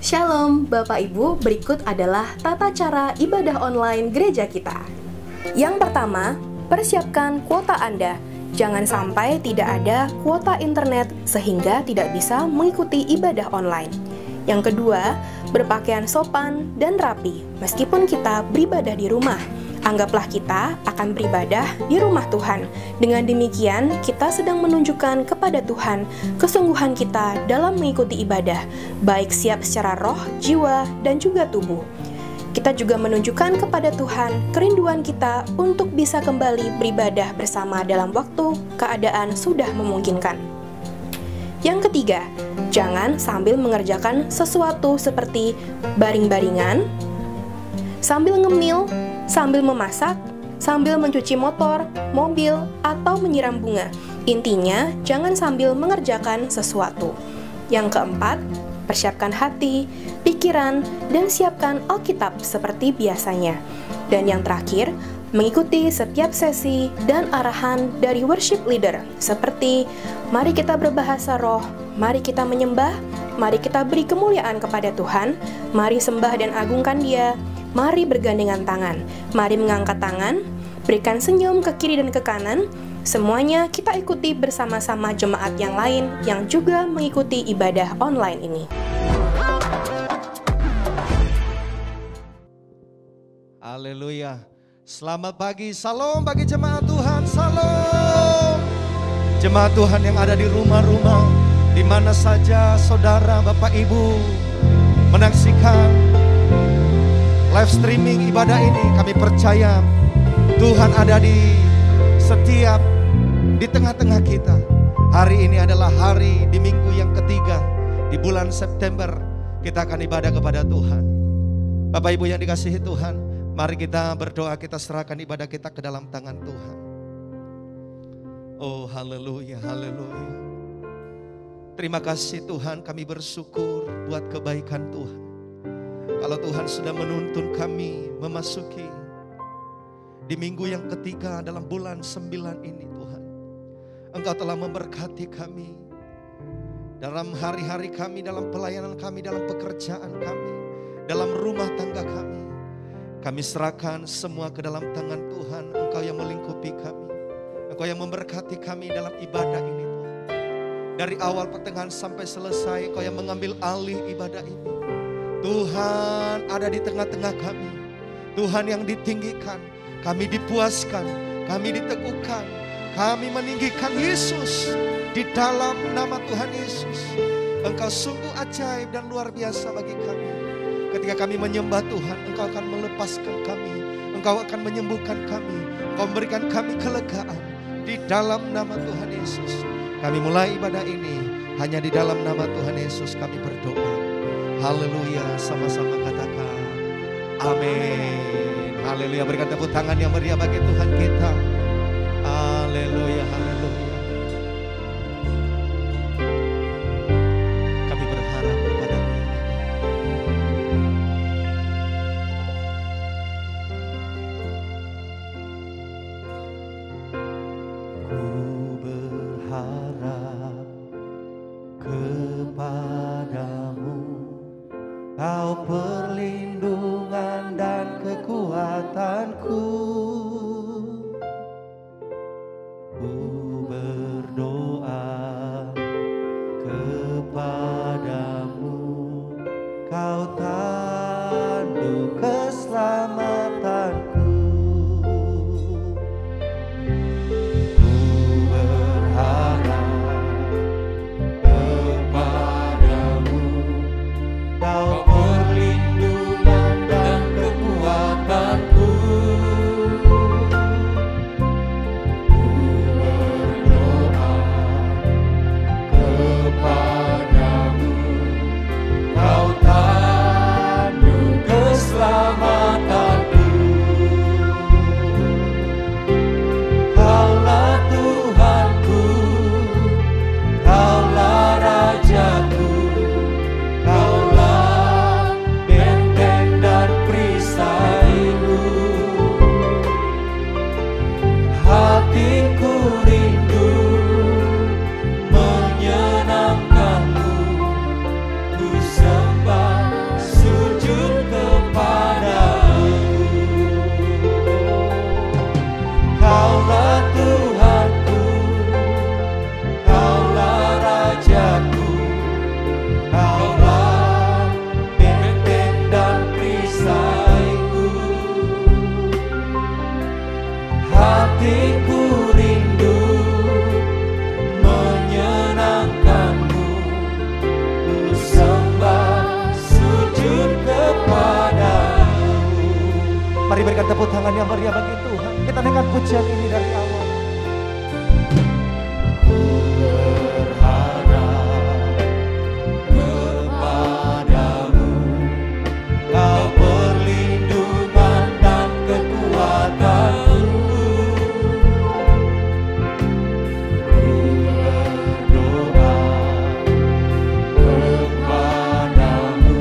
Shalom Bapak Ibu, berikut adalah tata cara ibadah online gereja kita. Yang pertama, persiapkan kuota Anda. Jangan sampai tidak ada kuota internet sehingga tidak bisa mengikuti ibadah online. Yang kedua, berpakaian sopan dan rapi meskipun kita beribadah di rumah. Anggaplah kita akan beribadah di rumah Tuhan. Dengan demikian, kita sedang menunjukkan kepada Tuhan kesungguhan kita dalam mengikuti ibadah, baik siap secara roh, jiwa, dan juga tubuh. Kita juga menunjukkan kepada Tuhan kerinduan kita untuk bisa kembali beribadah bersama dalam waktu keadaan sudah memungkinkan. Yang ketiga, jangan sambil mengerjakan sesuatu seperti baring-baringan, sambil ngemil, sambil memasak, sambil mencuci motor, mobil, atau menyiram bunga. Intinya, jangan sambil mengerjakan sesuatu. Yang keempat, persiapkan hati, pikiran, dan siapkan Alkitab seperti biasanya. Dan yang terakhir, mengikuti setiap sesi dan arahan dari worship leader, seperti mari kita berbahasa roh, mari kita menyembah, mari kita beri kemuliaan kepada Tuhan, mari sembah dan agungkan Dia, mari bergandengan tangan, mari mengangkat tangan, berikan senyum ke kiri dan ke kanan. Semuanya kita ikuti bersama-sama jemaat yang lain yang juga mengikuti ibadah online ini. Haleluya. Selamat pagi, salam bagi jemaat Tuhan, salam. Jemaat Tuhan yang ada di rumah-rumah, di mana saja saudara, Bapak Ibu menyaksikan live streaming ibadah ini, kami percaya Tuhan ada di tengah-tengah kita. Hari ini adalah hari di minggu yang ketiga di bulan September, kita akan ibadah kepada Tuhan. Bapak Ibu yang dikasihi Tuhan, mari kita berdoa, kita serahkan ibadah kita ke dalam tangan Tuhan. Oh haleluya, haleluya. Terima kasih Tuhan, kami bersyukur buat kebaikan Tuhan. Kalau Tuhan sudah menuntun kami memasuki di minggu yang ketiga dalam bulan 9 ini Tuhan. Engkau telah memberkati kami dalam hari-hari kami, dalam pelayanan kami, dalam pekerjaan kami, dalam rumah tangga kami. Kami serahkan semua ke dalam tangan Tuhan. Engkau yang melingkupi kami, Engkau yang memberkati kami dalam ibadah ini Tuhan. Dari awal pertengahan sampai selesai, Engkau yang mengambil alih ibadah ini. Tuhan ada di tengah-tengah kami. Tuhan yang ditinggikan, kami dipuaskan, kami diteguhkan, kami meninggikan Yesus di dalam nama Tuhan Yesus. Engkau sungguh ajaib dan luar biasa bagi kami. Ketika kami menyembah Tuhan, Engkau akan melepaskan kami, Engkau akan menyembuhkan kami, Engkau memberikan kami kelegaan di dalam nama Tuhan Yesus. Kami mulai ibadah ini hanya di dalam nama Tuhan Yesus kami berdoa. Haleluya, sama-sama katakan amin. Haleluya, berikan tepuk tangan yang meriah bagi Tuhan kita. Haleluya, haleluya. Kami berharap kepada-Mu. Ku berharap kepadamu, Kau perlindungan dan kekuatanku. berikan tepuk tangan yang meriah bagi Tuhan. Kita dengar pujian ini dari awal. Ku berharap kepadamu, Kau perlindungan dan kekuatanku. Ku berdoa kepadamu,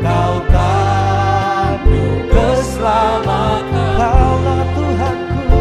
Kau kandung keselamatan. Kaulah Tuhanku.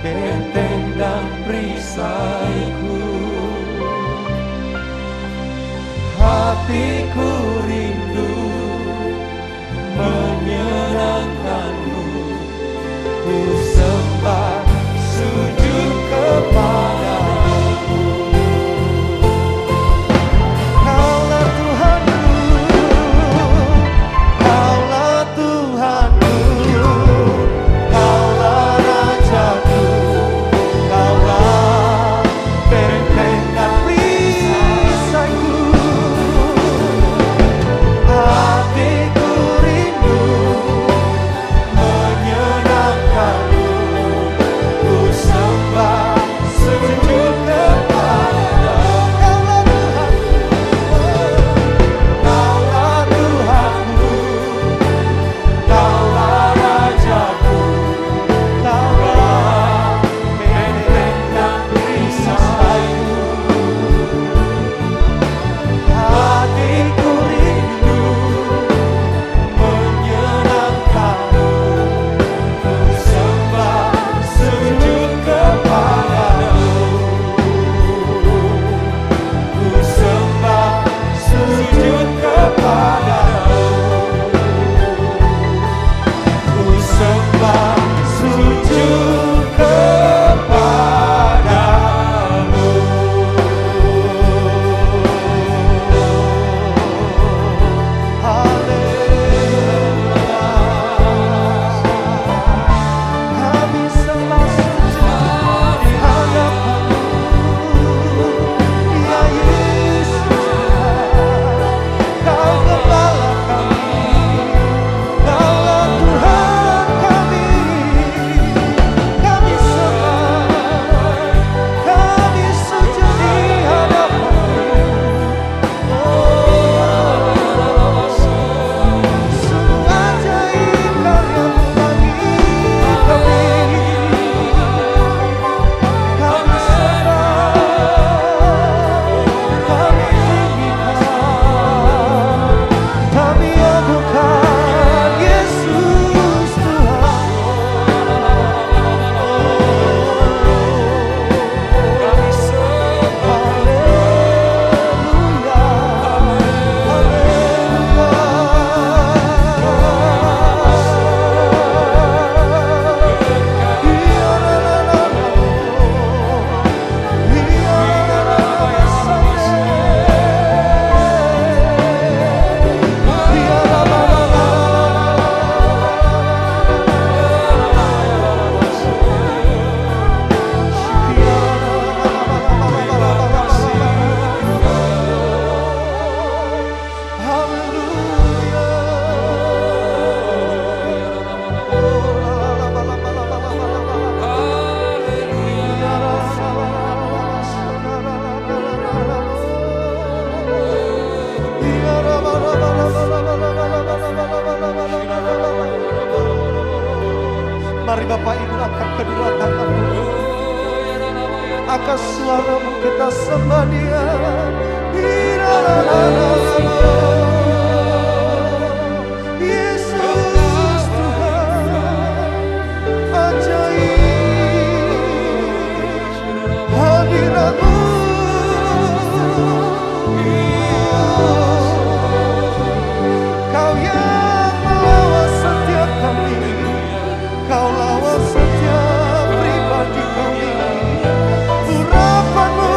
benteng dan perisaiku. Hatiku rindu menyenangkanmu, ku sembah sujud kepadamu. Kaulah Tuhanku, Kaulah Tuhanku, Kaulah Rajaku, Kaulah benteng dan perisaiku. Hatiku rindu menyenangkanmu, ku sembah sujud kepadamu. Kaulah Tuhanku, Kaulah Rajaku, Kaulah benteng dan perisaiku. Hatiku rindu menyenangkanmu, ku sembah sujud kepadamu, ku sembah sujud kepadamu, ku sembah sujud kepadamu. Kami sembah sujud di hadapanmu, ya Yesus. Kau gembala kami, Kaulah Tuhan kami. Kami sembah, kami sujud di hadapanmu. Sungguh ajaib karya-Mu bagi kami. Kami sembah, kami tinggikan, kami agungkan Yesus Tuhan. Kami sembah, haleluya, Mari Bapak Ibu angkat kedua tanganmu, angkat suaramu, kita sembah Dia. Yesus Tuhan, ajaib hadirat-Mu. Kau yang melawat setiap kami, Kau lawat setiap pribadi kami. Urapan-Mu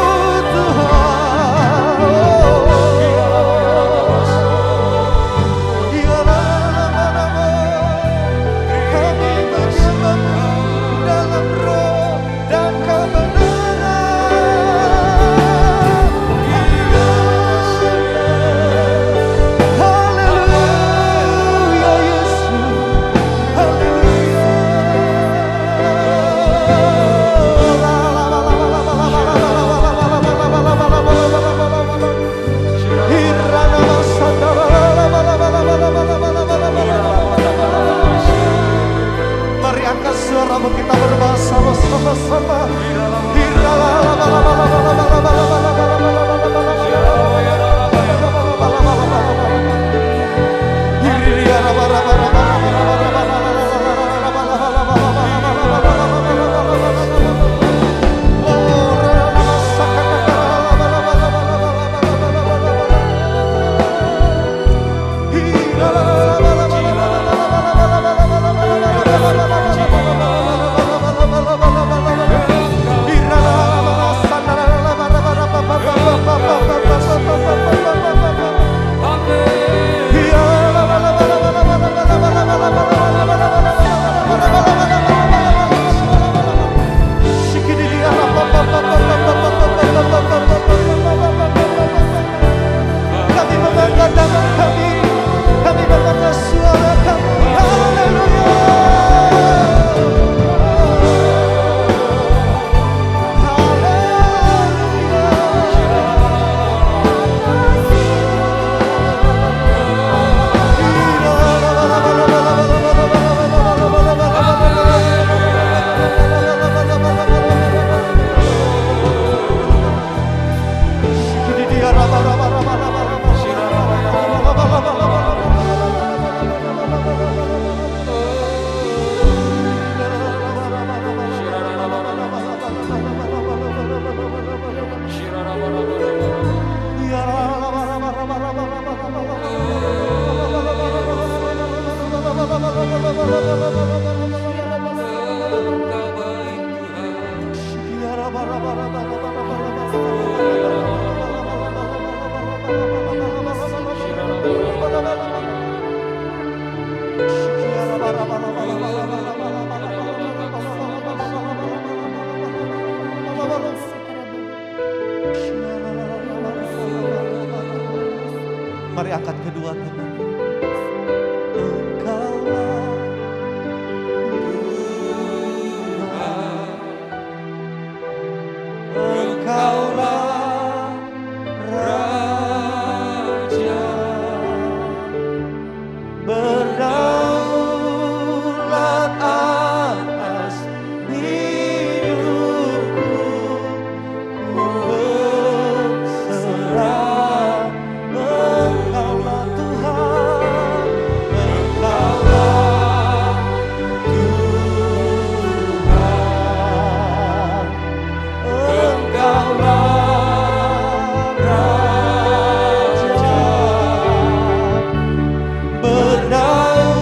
Mari angkat kedua tangan. Engkaulah Raja berdaulat atas hidupku, ku berserah. Engkaulah Tuhan, Engkaulah Tuhan, Engkaulah Raja berdaulat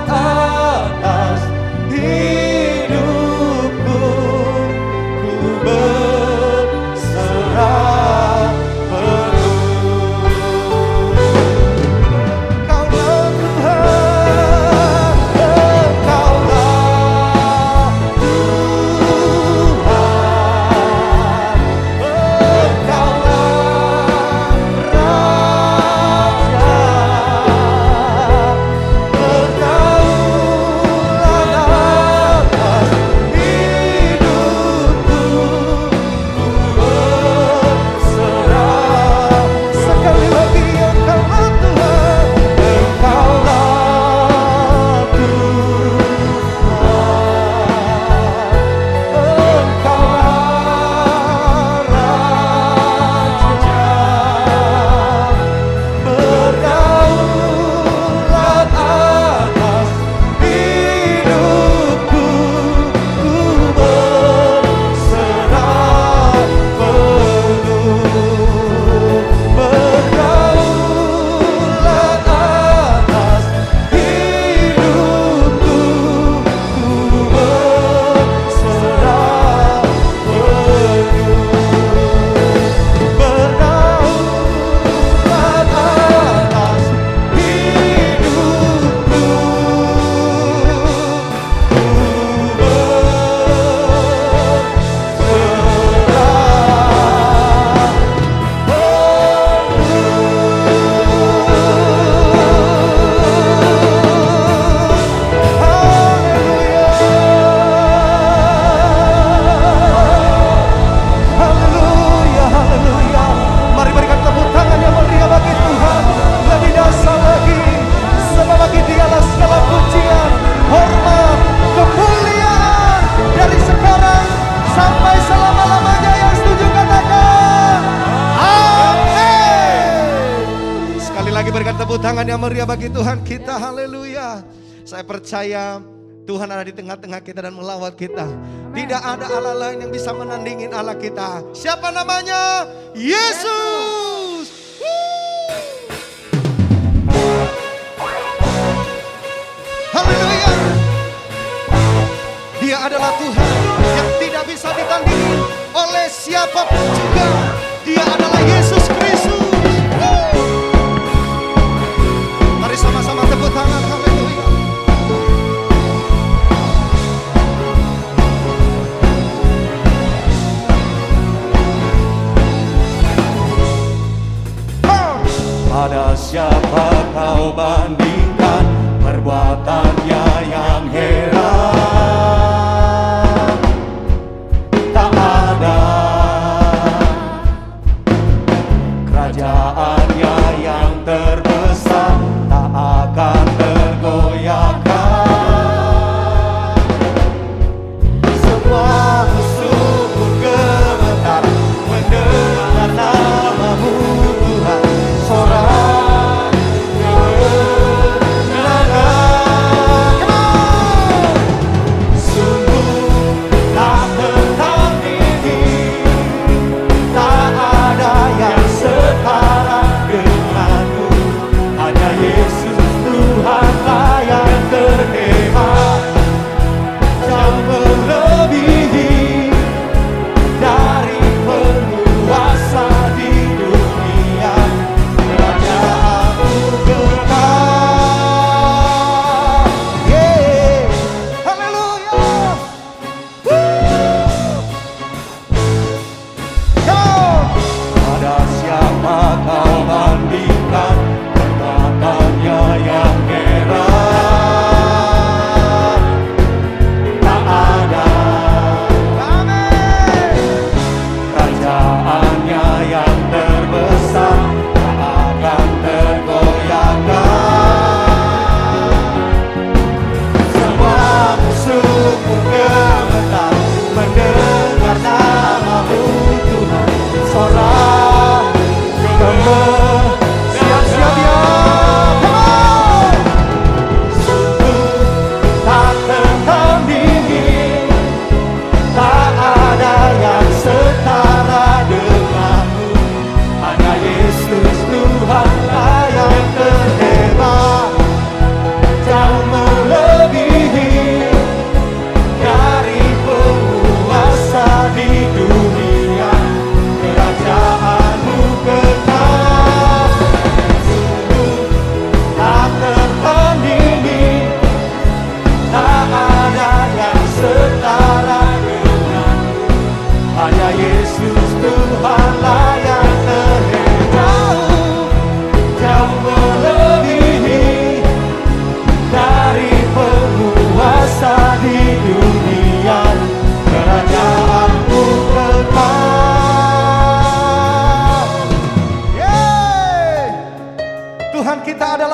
atas hidupku, ku berserah penuh. Engkaulah Tuhan, Engkaulah Tuhan, Tepuk tangan yang meriah bagi Tuhan kita. Haleluya. Saya percaya Tuhan ada di tengah-tengah kita dan melawat kita. Tidak ada Allah lain yang bisa menandingin Allah kita. Siapa namanya? Yesus. Haleluya. Dia adalah Tuhan yang tidak bisa ditandingi oleh siapapun juga. Dia adalah Yesus Kristus. Mari sama-sama tepuk tangan. Haleluya. Pada siapa kau bandingkan perbuatannya yang heran? Tak ada. Kerajaannya yang terbesar tak akan tergoyahkan. Semua musuh pun gemetar mendengar namamu Tuhan. Sorak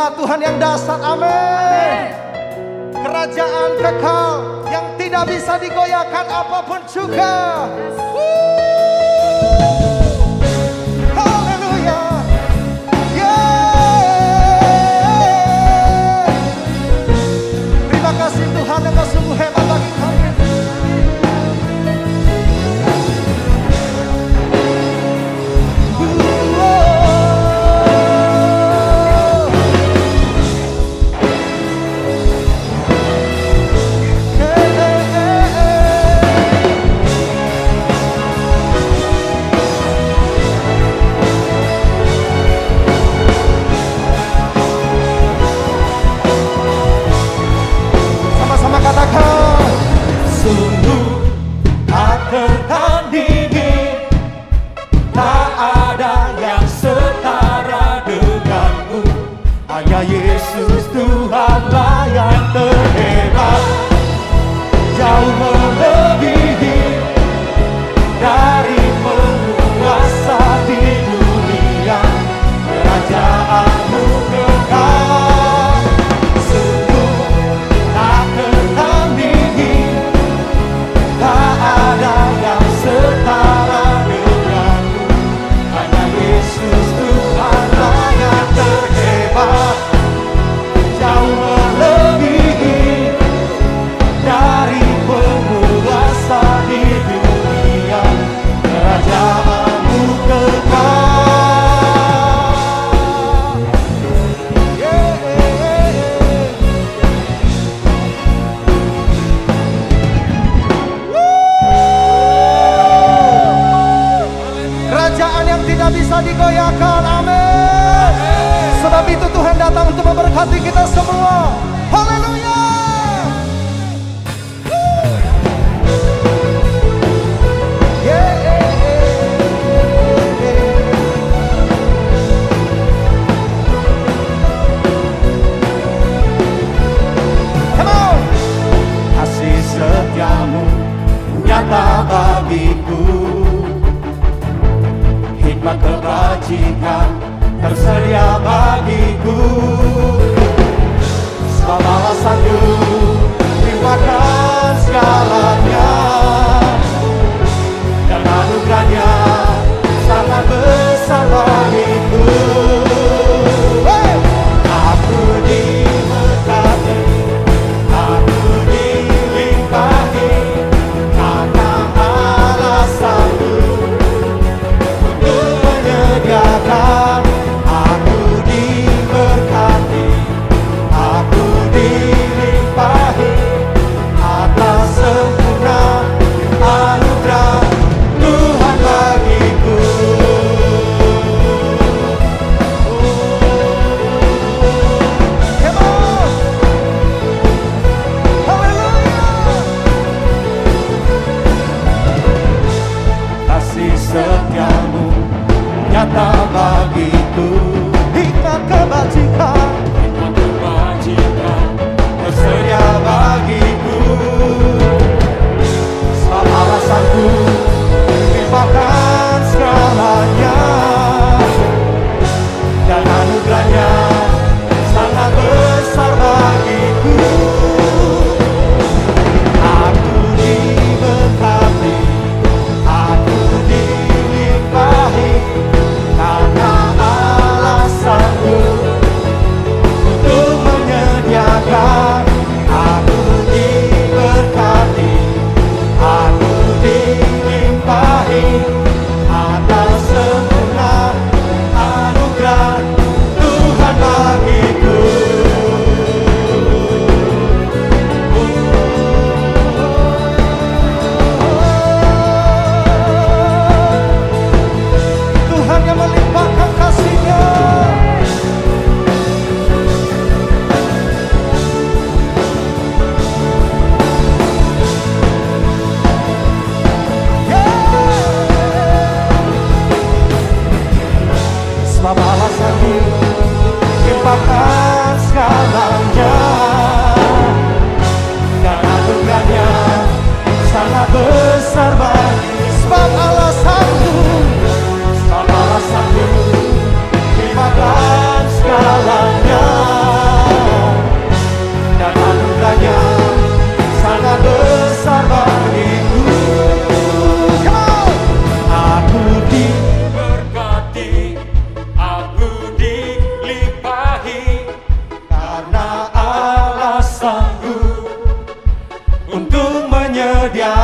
hadirat Tuhan yang dahsyat. Amin. Kerajaan kekal yang tidak bisa digoyahkan apapun juga. Haleluya. Terima kasih Tuhan, Engkau sungguh hebat bagi kami. Yesus Tuhanlah yang terhebat, jauh melebihi dari penguasa di dunia. Kerajaanmu kekal, sungguh tak tertandingi, tak ada yang setara denganmu. Hanya Yesus Tuhanlah yang terhebat, jauh melebihi dari penguasa di dunia. Kerajaanmu kekal. Kerajaan yang tidak bisa digoyahkan. Amin. Sebab itu Tuhan datang untuk memberkati kita semua. Haleluya. Come on. Kasih setiamu nyata bagiku, hikmat kebajikan tersedia bagiku. Sebab alasan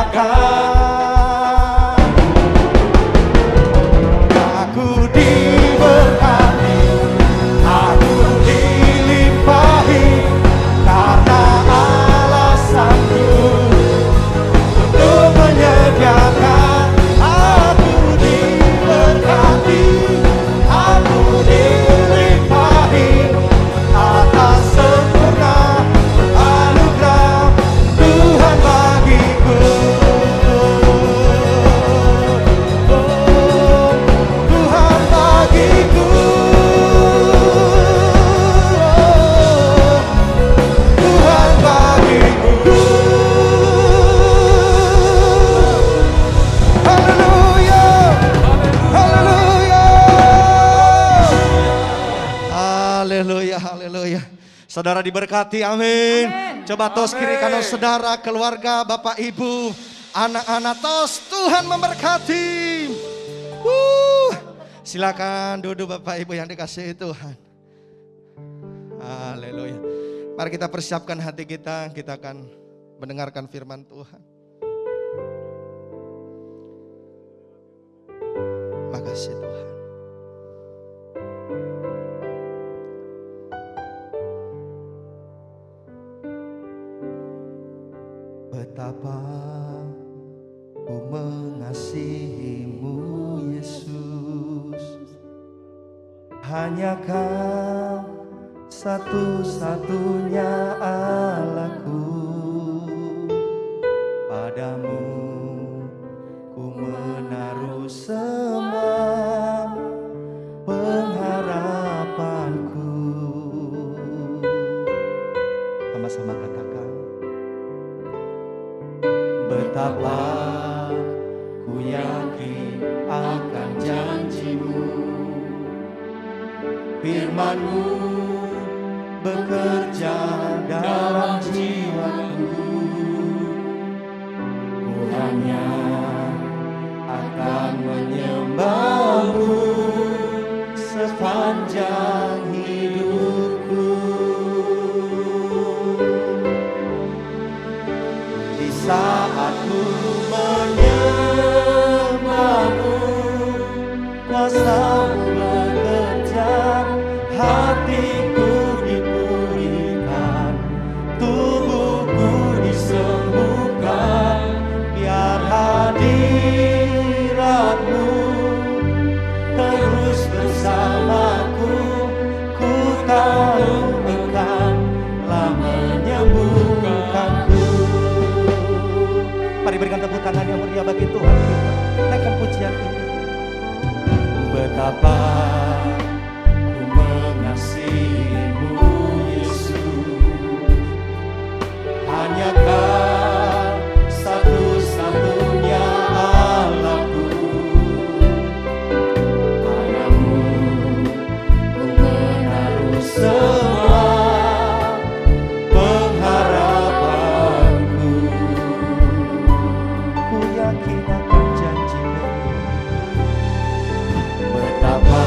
menyediakan. Aku diberkati, aku dilimpahi, karena alasanku untuk menyediakan. Aku diberkati, aku dilimpahi atas sempurna anugerah Tuhan bagiku. Oh, Tuhan bagiku. Tuhan bagiku. Haleluya. Haleluya. Haleluya, haleluya. Saudara diberkati, amin. Coba tos kiri kanan saudara, keluarga, bapak ibu, anak-anak, tos Tuhan memberkati. Silakan duduk bapak ibu yang dikasihi Tuhan. Haleluya. Mari kita persiapkan hati kita akan mendengarkan firman Tuhan. Makasih Tuhan. Betapa ku mengasihimu Yesus, hanya Kau satu-satunya Allahku. Padamu ku menaruh semua pengharapanku. Sama-sama katakan. Betapa ku yakin akan janji-Mu, firman-Mu bekerja dalam jiwaku. Ku hanya akan menyembah-Mu sepanjang hidupku. Di saat ku menyembah-Mu, kuasa-Mu bekerja, hatiku dipulihkan, tubuhku disembuhkan, biar hadirat-Mu terus bersamaku. Ku tahu Engkau-lah menyembuhkanku. Mari berikan tepuk tangan yang meriah bagi Tuhan kita. Naikkan pujian ini. Betapa ku mengasihimu Yesus, hanya Kau satu-satunya Allahku. Padamu ku menaruh semua pengharapanku. Ku yakin akan janji-Mu. Betapa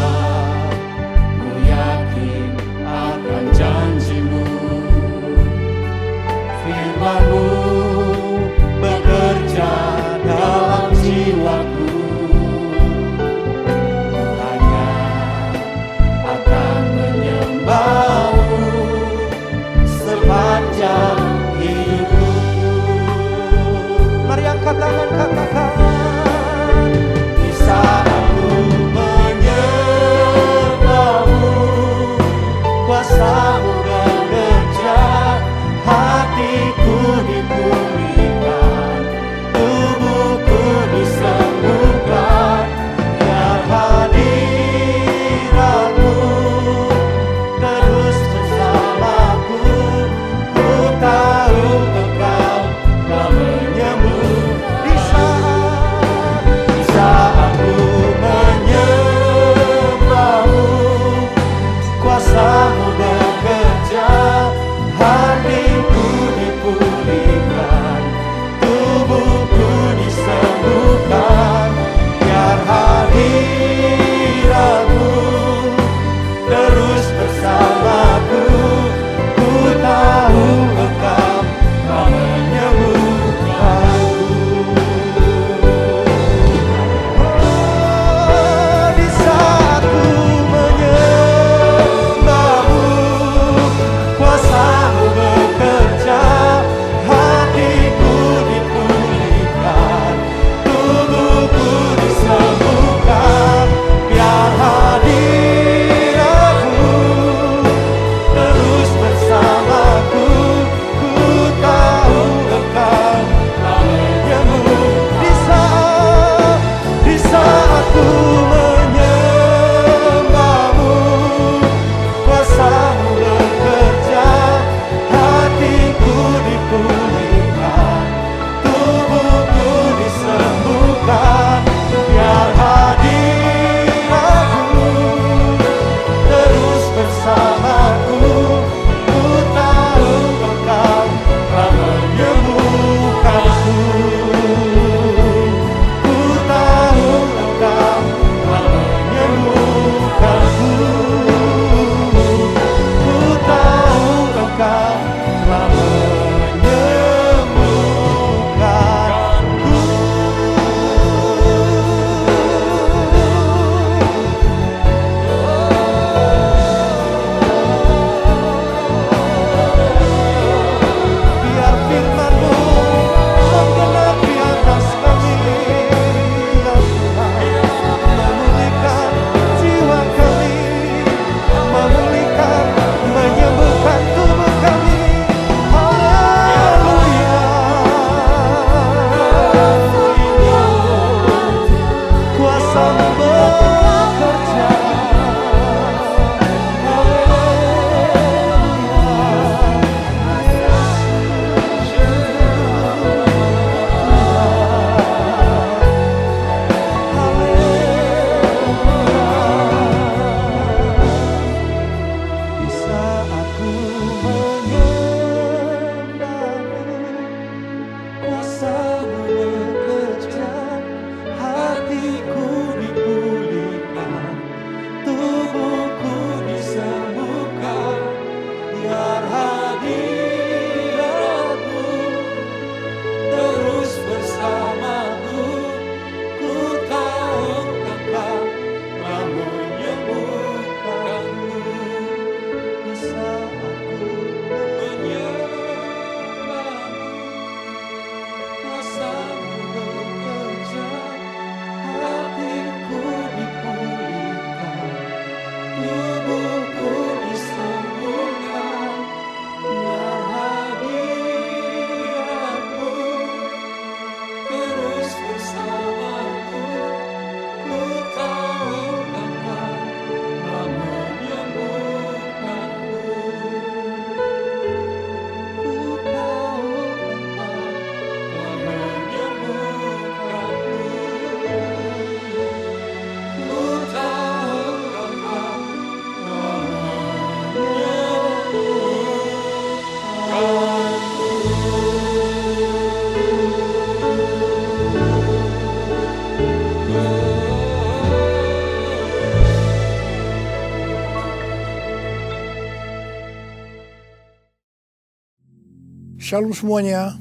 Shalom semuanya.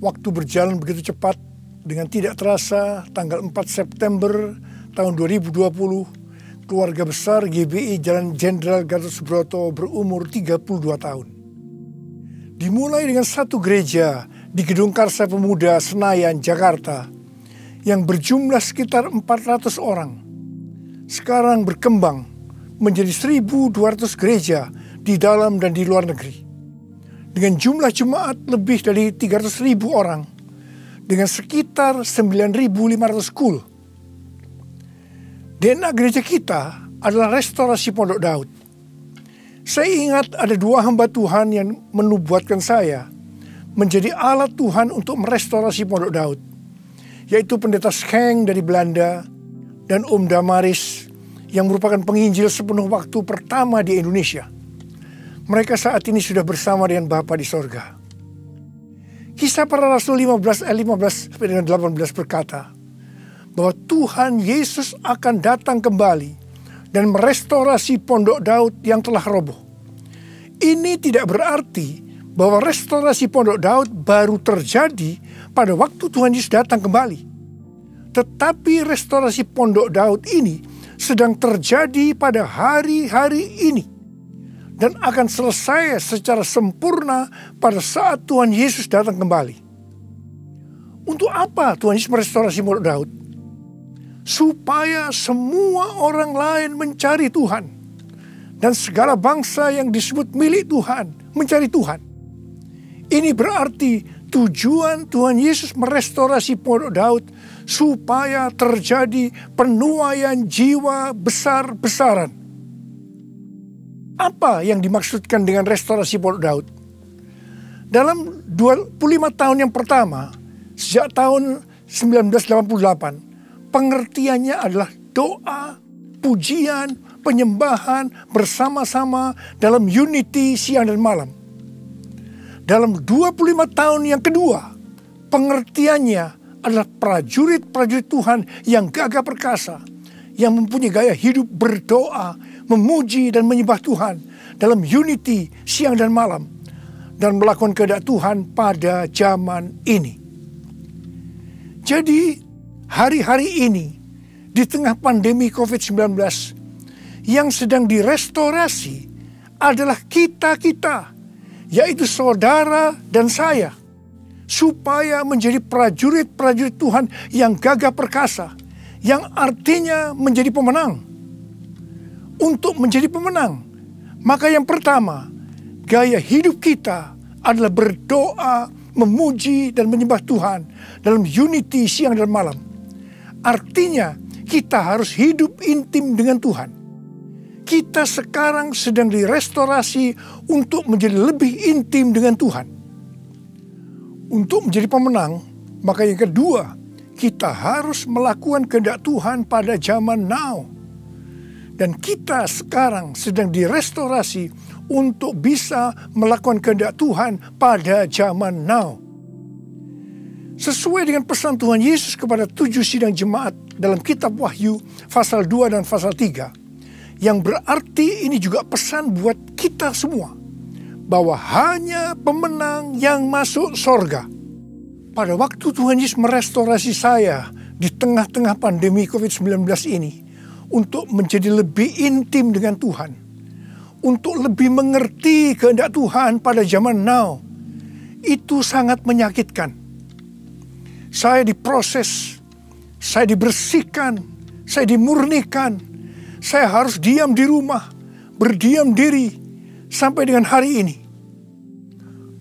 Waktu berjalan begitu cepat. Dengan tidak terasa tanggal 4 September tahun 2020, keluarga besar GBI Jalan Jenderal Gatot Subroto berumur 32 tahun. Dimulai dengan satu gereja di Gedung Karsa Pemuda Senayan, Jakarta yang berjumlah sekitar 400 orang. Sekarang berkembang menjadi 1.200 gereja di dalam dan di luar negeri. Dengan jumlah jemaat lebih dari 300.000 orang, dengan sekitar 9.500 school. DNA gereja kita adalah restorasi Pondok Daud. Saya ingat ada 2 hamba Tuhan yang menubuatkan saya menjadi alat Tuhan untuk merestorasi Pondok Daud, yaitu Pendeta Schenk dari Belanda dan Om Damaris yang merupakan penginjil sepenuh waktu pertama di Indonesia. Mereka saat ini sudah bersama dengan Bapa di sorga. Kisah Para Rasul 15 ayat 15 sampai dengan 18 berkata bahwa Tuhan Yesus akan datang kembali dan merestorasi Pondok Daud yang telah roboh. Ini tidak berarti bahwa restorasi Pondok Daud baru terjadi pada waktu Tuhan Yesus datang kembali. Tetapi restorasi Pondok Daud ini sedang terjadi pada hari-hari ini. Dan akan selesai secara sempurna pada saat Tuhan Yesus datang kembali. Untuk apa Tuhan Yesus merestorasi Pondok Daud? Supaya semua orang lain mencari Tuhan. Dan segala bangsa yang disebut milik Tuhan mencari Tuhan. Ini berarti tujuan Tuhan Yesus merestorasi Pondok Daud supaya terjadi penuaian jiwa besar-besaran. Apa yang dimaksudkan dengan restorasi Pondok Daud? Dalam 25 tahun yang pertama, sejak tahun 1988, pengertiannya adalah doa, pujian, penyembahan bersama-sama dalam unity siang dan malam. Dalam 25 tahun yang kedua, pengertiannya adalah prajurit-prajurit Tuhan yang gagah perkasa, yang mempunyai gaya hidup berdoa, memuji dan menyembah Tuhan dalam unity siang dan malam, dan melakukan kehendak Tuhan pada zaman ini. Jadi hari-hari ini di tengah pandemi COVID-19 yang sedang direstorasi adalah kita-kita, yaitu saudara dan saya, supaya menjadi prajurit-prajurit Tuhan yang gagah perkasa, yang artinya menjadi pemenang. Untuk menjadi pemenang, maka yang pertama, gaya hidup kita adalah berdoa, memuji dan menyembah Tuhan dalam unity siang dan malam. Artinya kita harus hidup intim dengan Tuhan. Kita sekarang sedang direstorasi untuk menjadi lebih intim dengan Tuhan. Untuk menjadi pemenang, maka yang kedua, kita harus melakukan kehendak Tuhan pada zaman now. Dan kita sekarang sedang direstorasi untuk bisa melakukan kehendak Tuhan pada zaman now. Sesuai dengan pesan Tuhan Yesus kepada 7 sidang jemaat dalam kitab Wahyu pasal 2 dan pasal 3. Yang berarti ini juga pesan buat kita semua. Bahwa hanya pemenang yang masuk sorga. Pada waktu Tuhan Yesus merestorasi saya di tengah-tengah pandemi COVID-19 ini, untuk menjadi lebih intim dengan Tuhan, untuk lebih mengerti kehendak Tuhan pada zaman now, itu sangat menyakitkan. Saya diproses, saya dibersihkan, saya dimurnikan, saya harus diam di rumah, berdiam diri sampai dengan hari ini.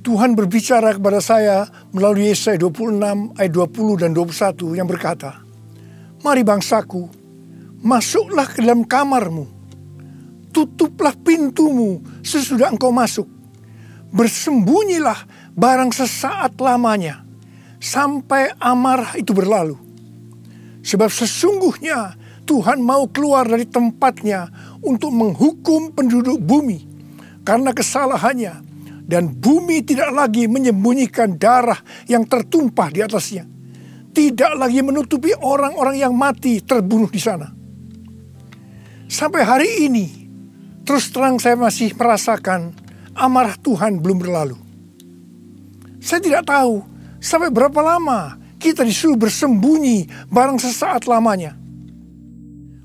Tuhan berbicara kepada saya melalui Yesaya 26 ayat 20 dan 21 yang berkata, "Mari bangsaku, masuklah ke dalam kamarmu, tutuplah pintumu sesudah engkau masuk, bersembunyilah barang sesaat lamanya, sampai amarah itu berlalu. Sebab sesungguhnya Tuhan mau keluar dari tempatnya untuk menghukum penduduk bumi karena kesalahannya, dan bumi tidak lagi menyembunyikan darah yang tertumpah di atasnya, tidak lagi menutupi orang-orang yang mati terbunuh di sana." Sampai hari ini, terus terang saya masih merasakan amarah Tuhan belum berlalu. Saya tidak tahu sampai berapa lama kita disuruh bersembunyi barang sesaat lamanya.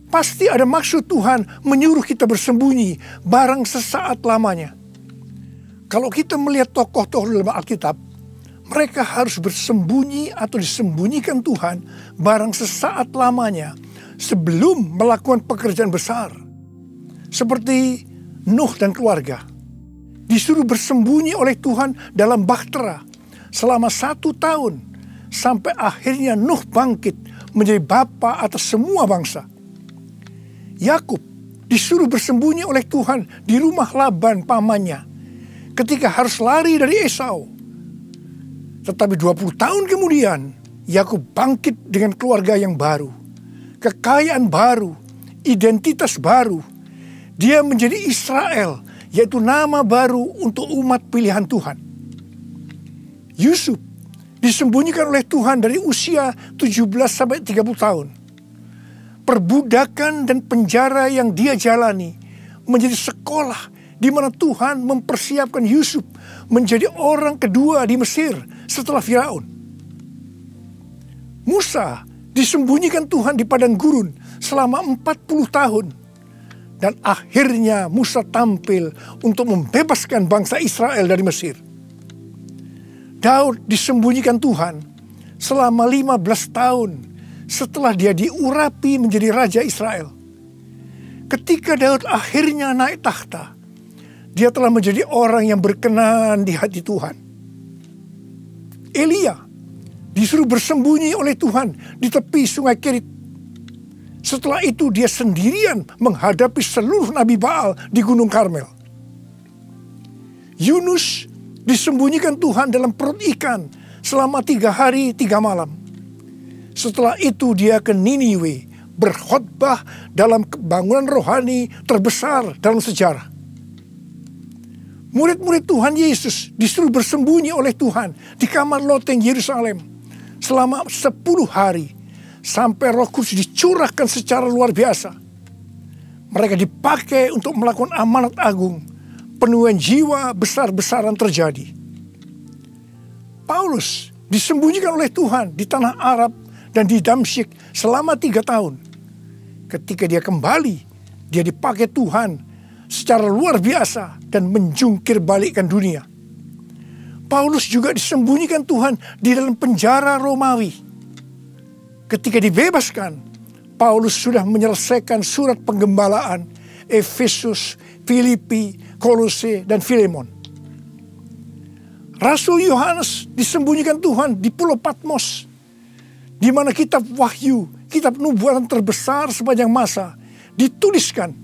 Pasti ada maksud Tuhan menyuruh kita bersembunyi barang sesaat lamanya. Kalau kita melihat tokoh-tokoh dalam Alkitab, mereka harus bersembunyi atau disembunyikan Tuhan barang sesaat lamanya sebelum melakukan pekerjaan besar. Seperti Nuh dan keluarga. Disuruh bersembunyi oleh Tuhan dalam bahtera selama 1 tahun. Sampai akhirnya Nuh bangkit menjadi bapa atas semua bangsa. Yakub disuruh bersembunyi oleh Tuhan di rumah Laban pamannya ketika harus lari dari Esau. Tetapi 20 tahun kemudian Yakub bangkit dengan keluarga yang baru, kekayaan baru, identitas baru. Dia menjadi Israel, yaitu nama baru untuk umat pilihan Tuhan. Yusuf disembunyikan oleh Tuhan dari usia 17 sampai 30 tahun. Perbudakan dan penjara yang dia jalani menjadi sekolah di mana Tuhan mempersiapkan Yusuf menjadi orang kedua di Mesir setelah Firaun. Musa disembunyikan Tuhan di padang gurun selama 40 tahun. Dan akhirnya Musa tampil untuk membebaskan bangsa Israel dari Mesir. Daud disembunyikan Tuhan selama 15 tahun setelah dia diurapi menjadi raja Israel. Ketika Daud akhirnya naik takhta, dia telah menjadi orang yang berkenan di hati Tuhan. Elia disuruh bersembunyi oleh Tuhan di tepi sungai Kerit. Setelah itu dia sendirian menghadapi seluruh Nabi Baal di Gunung Karmel. Yunus disembunyikan Tuhan dalam perut ikan selama 3 hari 3 malam. Setelah itu dia ke Niniwe berkhotbah dalam bangunan rohani terbesar dalam sejarah. Murid-murid Tuhan Yesus disuruh bersembunyi oleh Tuhan di kamar loteng Yerusalem selama 10 hari. Sampai Roh Kudus dicurahkan secara luar biasa. Mereka dipakai untuk melakukan amanat agung. Penuaian jiwa besar-besaran terjadi. Paulus disembunyikan oleh Tuhan di tanah Arab dan di Damsyik selama 3 tahun. Ketika dia kembali, dia dipakai Tuhan secara luar biasa dan menjungkir balikkan dunia. Paulus juga disembunyikan Tuhan di dalam penjara Romawi. Ketika dibebaskan, Paulus sudah menyelesaikan surat penggembalaan Efesus, Filipi, Kolose, dan Filemon. Rasul Yohanes disembunyikan Tuhan di Pulau Patmos, di mana kitab Wahyu, kitab nubuatan terbesar sepanjang masa, dituliskan,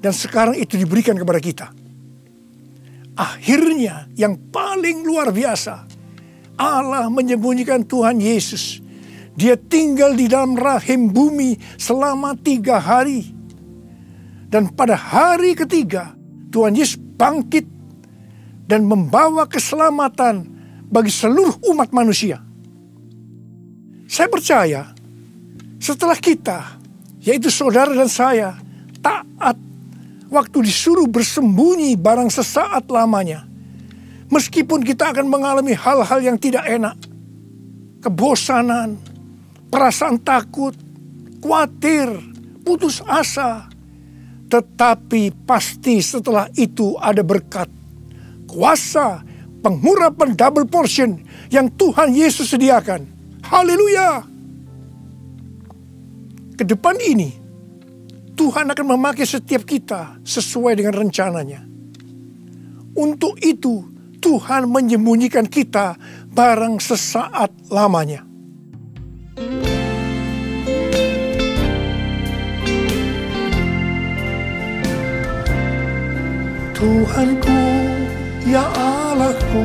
dan sekarang itu diberikan kepada kita. Akhirnya yang paling luar biasa, Allah menyembunyikan Tuhan Yesus. Dia tinggal di dalam rahim bumi selama 3 hari. Dan pada hari ketiga, Tuhan Yesus bangkit dan membawa keselamatan bagi seluruh umat manusia. Saya percaya setelah kita, yaitu saudara dan saya, taat waktu disuruh bersembunyi barang sesaat lamanya. Meskipun kita akan mengalami hal-hal yang tidak enak, kebosanan, perasaan takut, khawatir, putus asa. Tetapi pasti setelah itu ada berkat, kuasa, pengurapan double portion yang Tuhan Yesus sediakan. Haleluya! Kedepan ini, Tuhan akan memakai setiap kita sesuai dengan rencananya. Untuk itu, Tuhan menyembunyikan kita barang sesaat lamanya. Tuhanku, ya Allahku,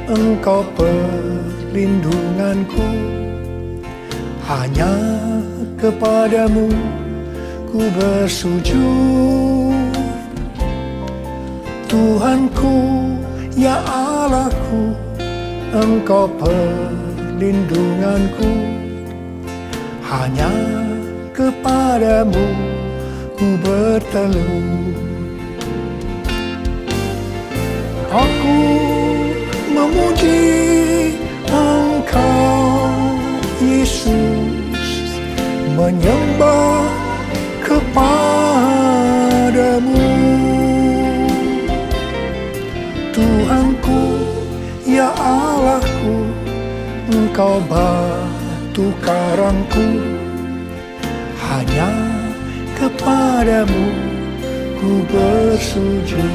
Engkau perlindunganku. Hanya kepadamu ku bersujud. Tuhanku, ya Allahku, Engkau perlindunganku. Hanya kepadamu ku bertelut. Aku memuji menyembah kepadamu. Tuhanku, ya Allahku, Engkau batu karangku, hanya kepadamu ku bersujud.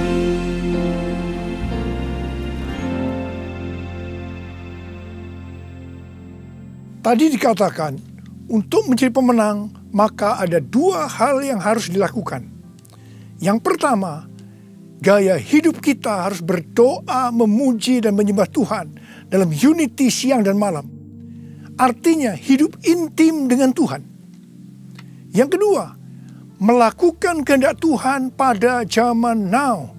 Tadi dikatakan, untuk menjadi pemenang, maka ada dua hal yang harus dilakukan. Yang pertama, gaya hidup kita harus berdoa, memuji, dan menyembah Tuhan dalam unity siang dan malam. Artinya hidup intim dengan Tuhan. Yang kedua, melakukan kehendak Tuhan pada zaman now.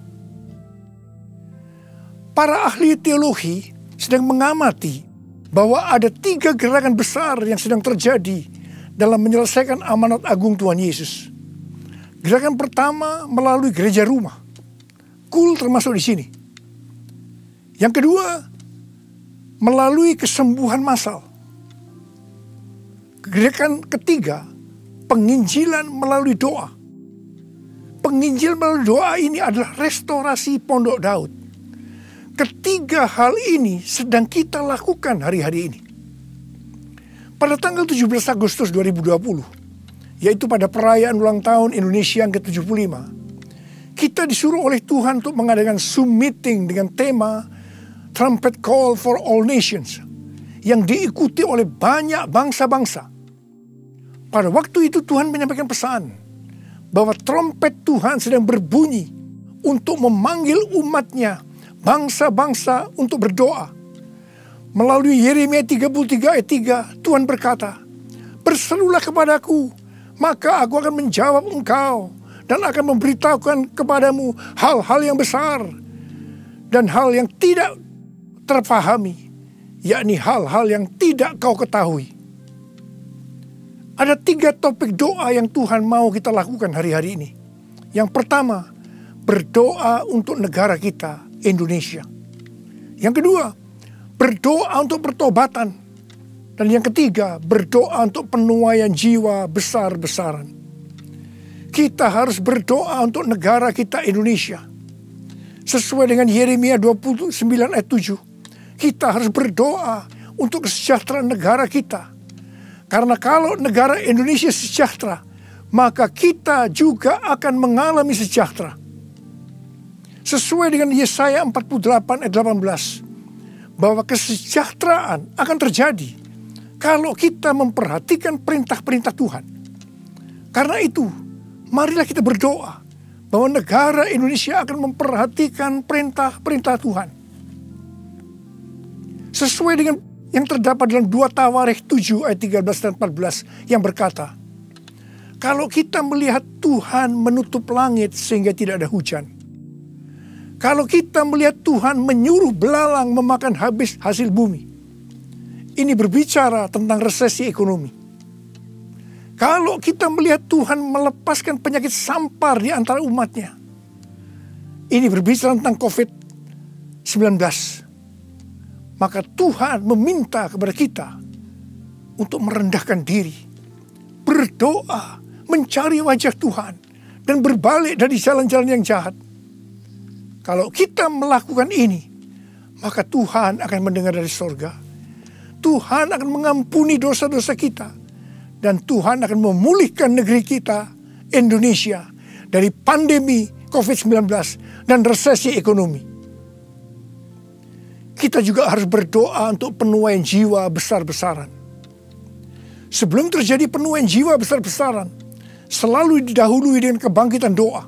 Para ahli teologi sedang mengamati bahwa ada 3 gerakan besar yang sedang terjadi dalam menyelesaikan amanat agung Tuhan Yesus. Gerakan pertama melalui gereja rumah. Kul termasuk di sini. Yang kedua, melalui kesembuhan massal. Gerakan ketiga, penginjilan melalui doa. Penginjilan melalui doa ini adalah restorasi Pondok Daud. Ketiga hal ini sedang kita lakukan hari-hari ini. Pada tanggal 17 Agustus 2020, yaitu pada perayaan ulang tahun Indonesia yang ke-75, kita disuruh oleh Tuhan untuk mengadakan Zoom meeting dengan tema Trumpet Call for All Nations yang diikuti oleh banyak bangsa-bangsa. Pada waktu itu Tuhan menyampaikan pesan bahwa trompet Tuhan sedang berbunyi untuk memanggil umatnya, bangsa-bangsa untuk berdoa. Melalui Yeremia 33 ayat 3, Tuhan berkata, "Berserulah kepadaku, maka aku akan menjawab engkau dan akan memberitahukan kepadamu hal-hal yang besar dan hal yang tidak terpahami, yakni hal-hal yang tidak kau ketahui." Ada 3 topik doa yang Tuhan mau kita lakukan hari-hari ini. Yang pertama, berdoa untuk negara kita, Indonesia. Yang kedua, berdoa untuk pertobatan. Dan yang ketiga, berdoa untuk penuaian jiwa besar-besaran. Kita harus berdoa untuk negara kita, Indonesia. Sesuai dengan Yeremia 29 ayat 7, kita harus berdoa untuk kesejahteraan negara kita. Karena kalau negara Indonesia sejahtera, maka kita juga akan mengalami sejahtera. Sesuai dengan Yesaya 48 ayat 18, bahwa kesejahteraan akan terjadi kalau kita memperhatikan perintah-perintah Tuhan. Karena itu, marilah kita berdoa bahwa negara Indonesia akan memperhatikan perintah-perintah Tuhan. Sesuai dengan yang terdapat dalam 2 Tawarikh 7 ayat 13 dan 14 yang berkata, kalau kita melihat Tuhan menutup langit sehingga tidak ada hujan, kalau kita melihat Tuhan menyuruh belalang memakan habis hasil bumi, ini berbicara tentang resesi ekonomi. Kalau kita melihat Tuhan melepaskan penyakit sampar di antara umatnya, ini berbicara tentang COVID-19. Maka Tuhan meminta kepada kita untuk merendahkan diri, berdoa, mencari wajah Tuhan, dan berbalik dari jalan-jalan yang jahat. Kalau kita melakukan ini, maka Tuhan akan mendengar dari sorga. Tuhan akan mengampuni dosa-dosa kita. Dan Tuhan akan memulihkan negeri kita, Indonesia, dari pandemi COVID-19 dan resesi ekonomi. Kita juga harus berdoa untuk penuaian jiwa besar-besaran. Sebelum terjadi penuaian jiwa besar-besaran, selalu didahului dengan kebangkitan doa.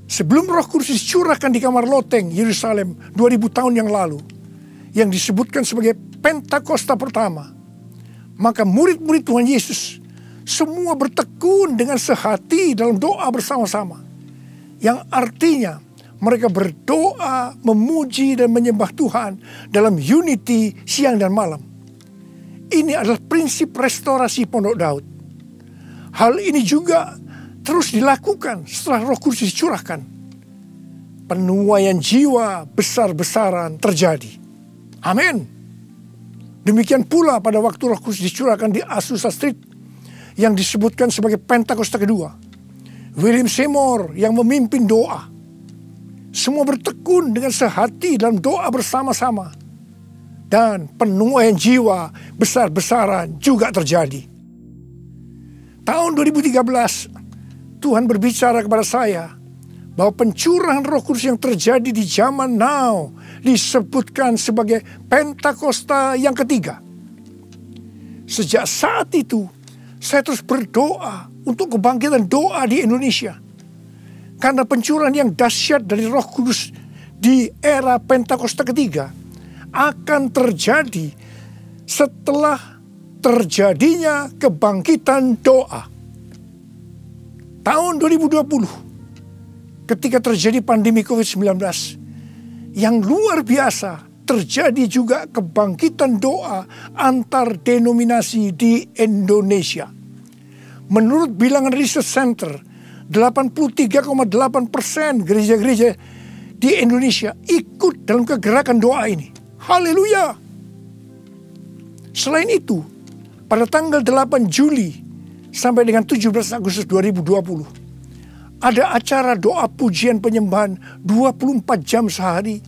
Sebelum Roh Kudus dicurahkan di kamar loteng Yerusalem 2000 tahun yang lalu, yang disebutkan sebagai Pentakosta pertama, maka murid-murid Tuhan Yesus semua bertekun dengan sehati dalam doa bersama-sama. Yang artinya mereka berdoa, memuji dan menyembah Tuhan dalam unity siang dan malam. Ini adalah prinsip restorasi Pondok Daud. Hal ini juga terus dilakukan setelah Roh Kudus dicurahkan. Penuaian jiwa besar-besaran terjadi. Amin. Demikian pula pada waktu Roh Kudus dicurahkan di Azusa Street, yang disebutkan sebagai Pentakosta kedua. William Seymour yang memimpin doa. Semua bertekun dengan sehati dalam doa bersama-sama. Dan penuaian jiwa besar-besaran juga terjadi. Tahun 2013, Tuhan berbicara kepada saya bahwa pencurahan Roh Kudus yang terjadi di zaman now disebutkan sebagai Pentakosta yang ketiga. Sejak saat itu, saya terus berdoa untuk kebangkitan doa di Indonesia. Karena pencurahan yang dahsyat dari Roh Kudus di era Pentakosta ketiga akan terjadi setelah terjadinya kebangkitan doa. Tahun 2020, ketika terjadi pandemi COVID-19 yang luar biasa, terjadi juga kebangkitan doa antar denominasi di Indonesia. Menurut bilangan Research Center, 83,8% gereja-gereja di Indonesia ikut dalam kegerakan doa ini. Haleluya! Selain itu, pada tanggal 8 Juli sampai dengan 17 Agustus 2020, ada acara doa pujian penyembahan 24 jam sehari,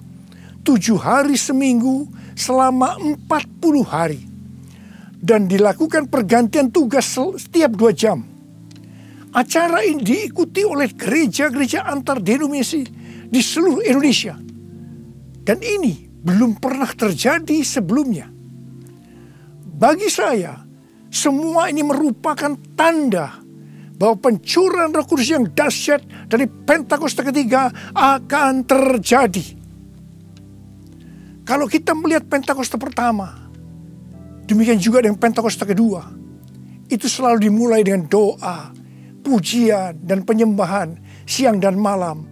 7 hari seminggu selama 40 hari. Dan dilakukan pergantian tugas setiap 2 jam. Acara ini diikuti oleh gereja-gereja antar denominasi di seluruh Indonesia. Dan ini belum pernah terjadi sebelumnya. Bagi saya, semua ini merupakan tanda bahwa pencurahan Roh Kudus yang dahsyat dari Pentakosta ketiga akan terjadi. Kalau kita melihat Pentakosta pertama, demikian juga dengan Pentakosta kedua, itu selalu dimulai dengan doa, pujian, dan penyembahan siang dan malam,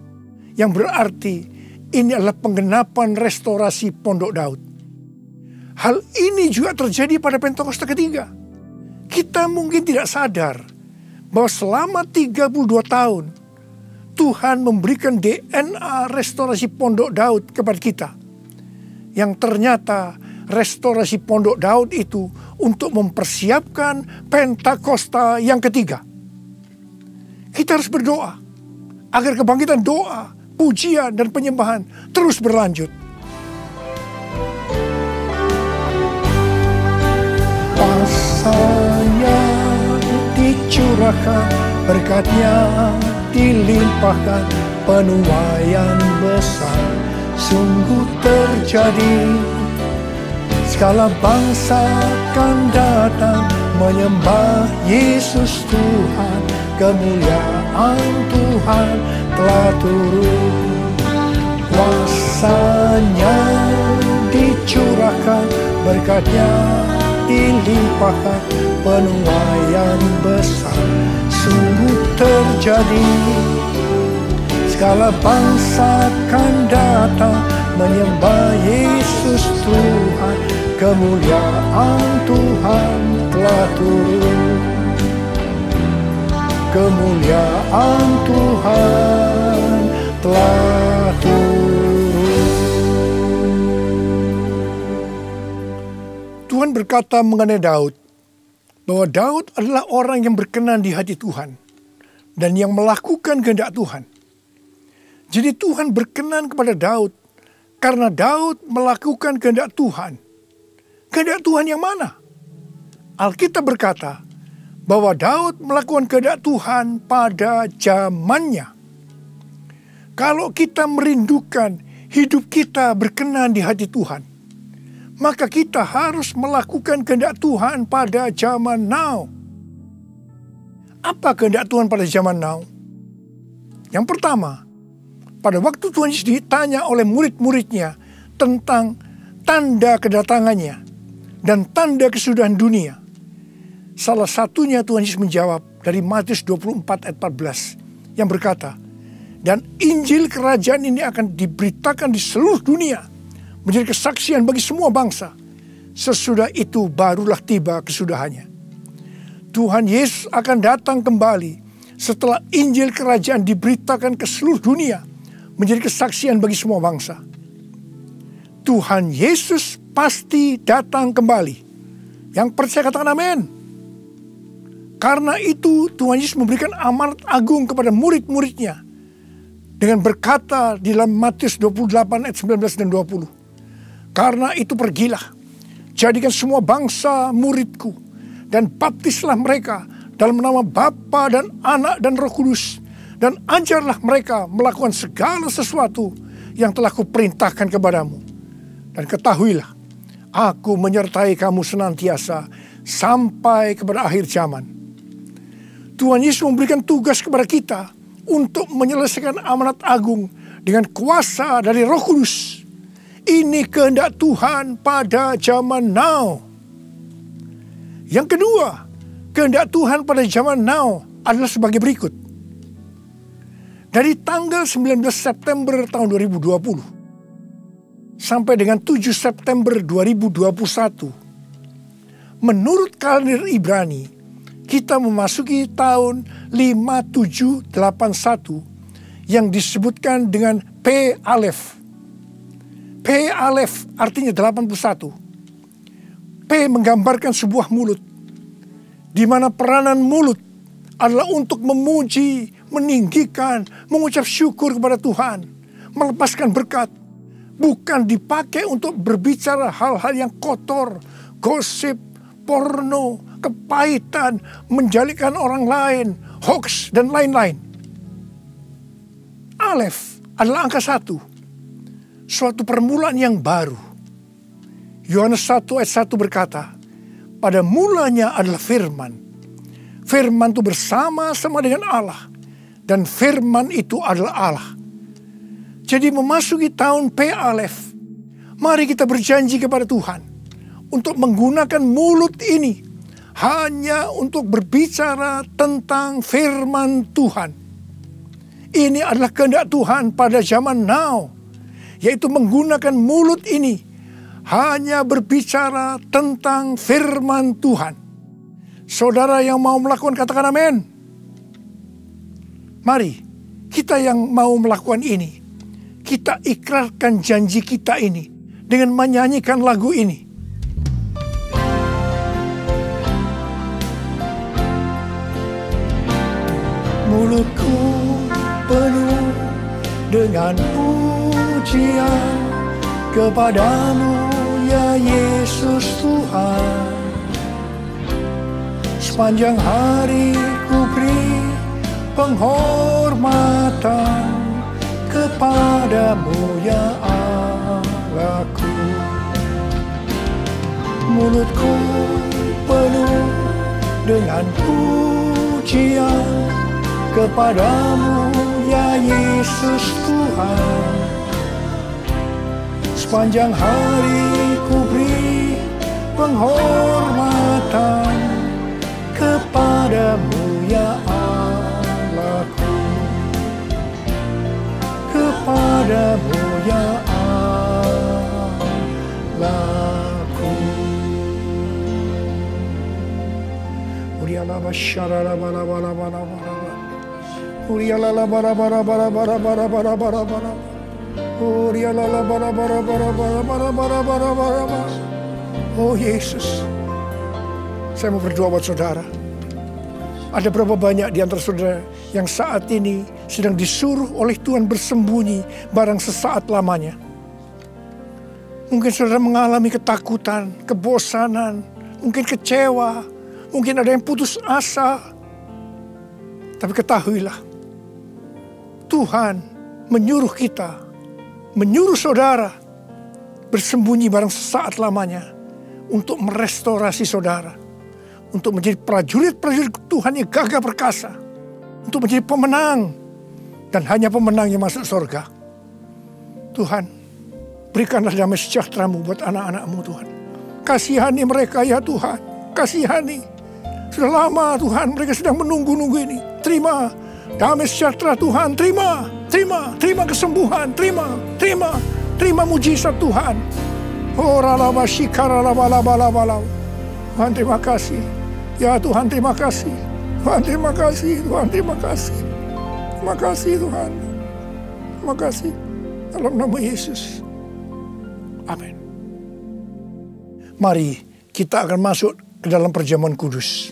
yang berarti ini adalah penggenapan restorasi Pondok Daud. Hal ini juga terjadi pada Pentakosta ketiga. Kita mungkin tidak sadar bahwa selama 32 tahun Tuhan memberikan DNA restorasi Pondok Daud kepada kita. Yang ternyata restorasi Pondok Daud itu untuk mempersiapkan Pentakosta yang ketiga. Kita harus berdoa agar kebangkitan doa, pujian, dan penyembahan terus berlanjut. Pasanya dicurahkan, berkatnya dilimpahkan, penuaian besar sungguh terjadi. Segala bangsa akan datang menyembah Yesus Tuhan, kemuliaan Tuhan telah turun. Kuasanya dicurahkan, berkatnya dilimpahkan, penuaian besar sungguh terjadi. Segala bangsa akan datang menyembah Yesus Tuhan, kemuliaan Tuhan telah turun. Kemuliaan Tuhan telah turun. Tuhan berkata mengenai Daud, bahwa Daud adalah orang yang berkenan di hati Tuhan dan yang melakukan kehendak Tuhan. Jadi Tuhan berkenan kepada Daud karena Daud melakukan kehendak Tuhan. Kehendak Tuhan yang mana? Alkitab berkata bahwa Daud melakukan kehendak Tuhan pada zamannya. Kalau kita merindukan hidup kita berkenan di hati Tuhan, maka kita harus melakukan kehendak Tuhan pada zaman now. Apa kehendak Tuhan pada zaman now? Yang pertama, pada waktu Tuhan Yesus ditanya oleh murid-muridnya tentang tanda kedatangannya dan tanda kesudahan dunia, salah satunya Tuhan Yesus menjawab dari Matius 24 ayat 14 yang berkata, dan Injil kerajaan ini akan diberitakan di seluruh dunia menjadi kesaksian bagi semua bangsa. Sesudah itu barulah tiba kesudahannya. Tuhan Yesus akan datang kembali setelah Injil kerajaan diberitakan ke seluruh dunia menjadi kesaksian bagi semua bangsa. Tuhan Yesus pasti datang kembali. Yang percaya katakan amin. Karena itu Tuhan Yesus memberikan amanat agung kepada murid-muridnya dengan berkata di dalam Matius 28 ayat 19 dan 20. Karena itu pergilah, jadikan semua bangsa muridku dan baptislah mereka dalam nama Bapa dan Anak dan Roh Kudus, dan ajarlah mereka melakukan segala sesuatu yang telah kuperintahkan kepadamu. Dan ketahuilah, aku menyertai kamu senantiasa sampai kepada akhir zaman. Tuhan Yesus memberikan tugas kepada kita untuk menyelesaikan amanat agung dengan kuasa dari Roh Kudus. Ini kehendak Tuhan pada zaman now. Yang kedua, kehendak Tuhan pada zaman now adalah sebagai berikut. Dari tanggal 19 September tahun 2020 sampai dengan 7 September 2021, menurut kalender Ibrani, kita memasuki tahun 5781 yang disebutkan dengan P Alef. P Alef artinya 81. P menggambarkan sebuah mulut, di mana peranan mulut adalah untuk memuji, meninggikan, mengucap syukur kepada Tuhan, melepaskan berkat, bukan dipakai untuk berbicara hal-hal yang kotor, gosip, porno, kepahitan, menjalikan orang lain, hoax, dan lain-lain. Alef adalah angka 1, suatu permulaan yang baru. Yohanes 1 ayat 1 berkata, pada mulanya adalah firman. Firman itu bersama-sama dengan Allah, dan firman itu adalah Allah. Jadi memasuki tahun P Alef, mari kita berjanji kepada Tuhan untuk menggunakan mulut ini hanya untuk berbicara tentang firman Tuhan. Ini adalah kehendak Tuhan pada zaman now, yaitu menggunakan mulut ini hanya berbicara tentang firman Tuhan. Saudara yang mau melakukan, katakan amin. Mari kita yang mau melakukan ini, kita ikrarkan janji kita ini dengan menyanyikan lagu ini. Mulutku penuh dengan pujian kepadamu ya Yesus Tuhan. Sepanjang hari ku beri penghormatan kepadamu ya Allahku. Mulutku penuh dengan pujian kepadamu ya Yesus Tuhan. Sepanjang hari ku beri penghormatan kepadamu ya Allahku. Kepadamu ya Allahku. Uriala basyara bala bala bala bala. Uriala bara bara bara bara bara bara bara bara. Uriala bara bara bara bara bara bara bara bara. Oh Yesus, saya mau berdoa buat saudara. Ada berapa banyak di antara saudara yang saat ini sedang disuruh oleh Tuhan bersembunyi barang sesaat lamanya. Mungkin saudara mengalami ketakutan, kebosanan, mungkin kecewa, mungkin ada yang putus asa. Tapi ketahuilah, Tuhan menyuruh kita, menyuruh saudara bersembunyi barang sesaat lamanya untuk merestorasi saudara, untuk menjadi prajurit-prajurit Tuhan yang gagah perkasa, untuk menjadi pemenang, dan hanya pemenang yang masuk surga. Tuhan, berikanlah damai sejahtera-Mu buat anak-anak-Mu Tuhan. Kasihani mereka ya Tuhan, kasihani. Sudah lama Tuhan mereka sedang menunggu-nunggu ini. Terima damai sejahtera Tuhan, terima kesembuhan, terima mujizat Tuhan. Oh Tuhan terima kasih. Ya Tuhan terima kasih. Tuhan terima kasih. Tuhan terima kasih. Terima kasih Tuhan. Terima kasih. Dalam nama Yesus. Amin. Mari kita akan masuk ke dalam perjamuan kudus.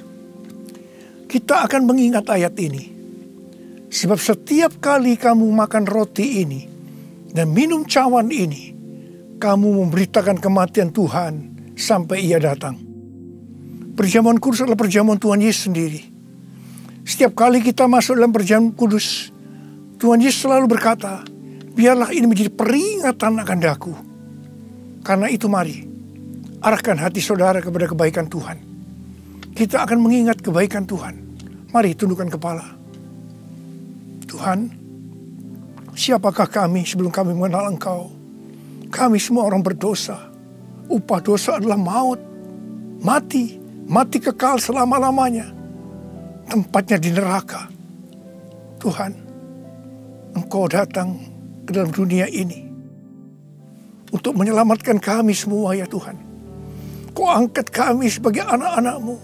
kita akan mengingat ayat ini. Sebab setiap kali kamu makan roti ini dan minum cawan ini, kamu memberitakan kematian Tuhan sampai ia datang. Perjamuan kudus adalah perjamuan Tuhan Yesus sendiri. Setiap kali kita masuk dalam perjamuan kudus, Tuhan Yesus selalu berkata, biarlah ini menjadi peringatan akan daku. Karena itu mari, arahkan hati saudara kepada kebaikan Tuhan. Kita akan mengingat kebaikan Tuhan. Mari tundukkan kepala. Tuhan, siapakah kami sebelum kami mengenal Engkau? Kami semua orang berdosa. Upah dosa adalah maut. Mati kekal selama-lamanya. Tempatnya di neraka. Tuhan, Engkau datang ke dalam dunia ini untuk menyelamatkan kami semua ya Tuhan. Kau angkat kami sebagai anak-anak-Mu.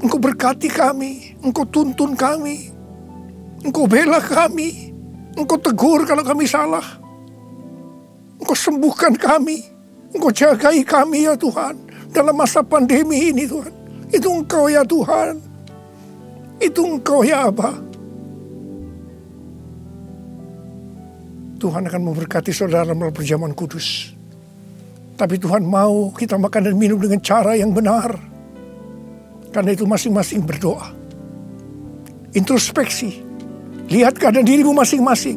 Engkau berkati kami, Engkau tuntun kami. Engkau bela kami, Engkau tegur kalau kami salah. Engkau sembuhkan kami, Engkau jagai kami ya Tuhan. Dalam masa pandemi ini Tuhan. Itu Engkau ya Tuhan. Itu Engkau ya Aba. Tuhan akan memberkati saudara melalui perjamuan kudus. Tapi Tuhan mau kita makan dan minum dengan cara yang benar. Karena itu masing-masing berdoa. Introspeksi. Lihat keadaan dirimu masing-masing.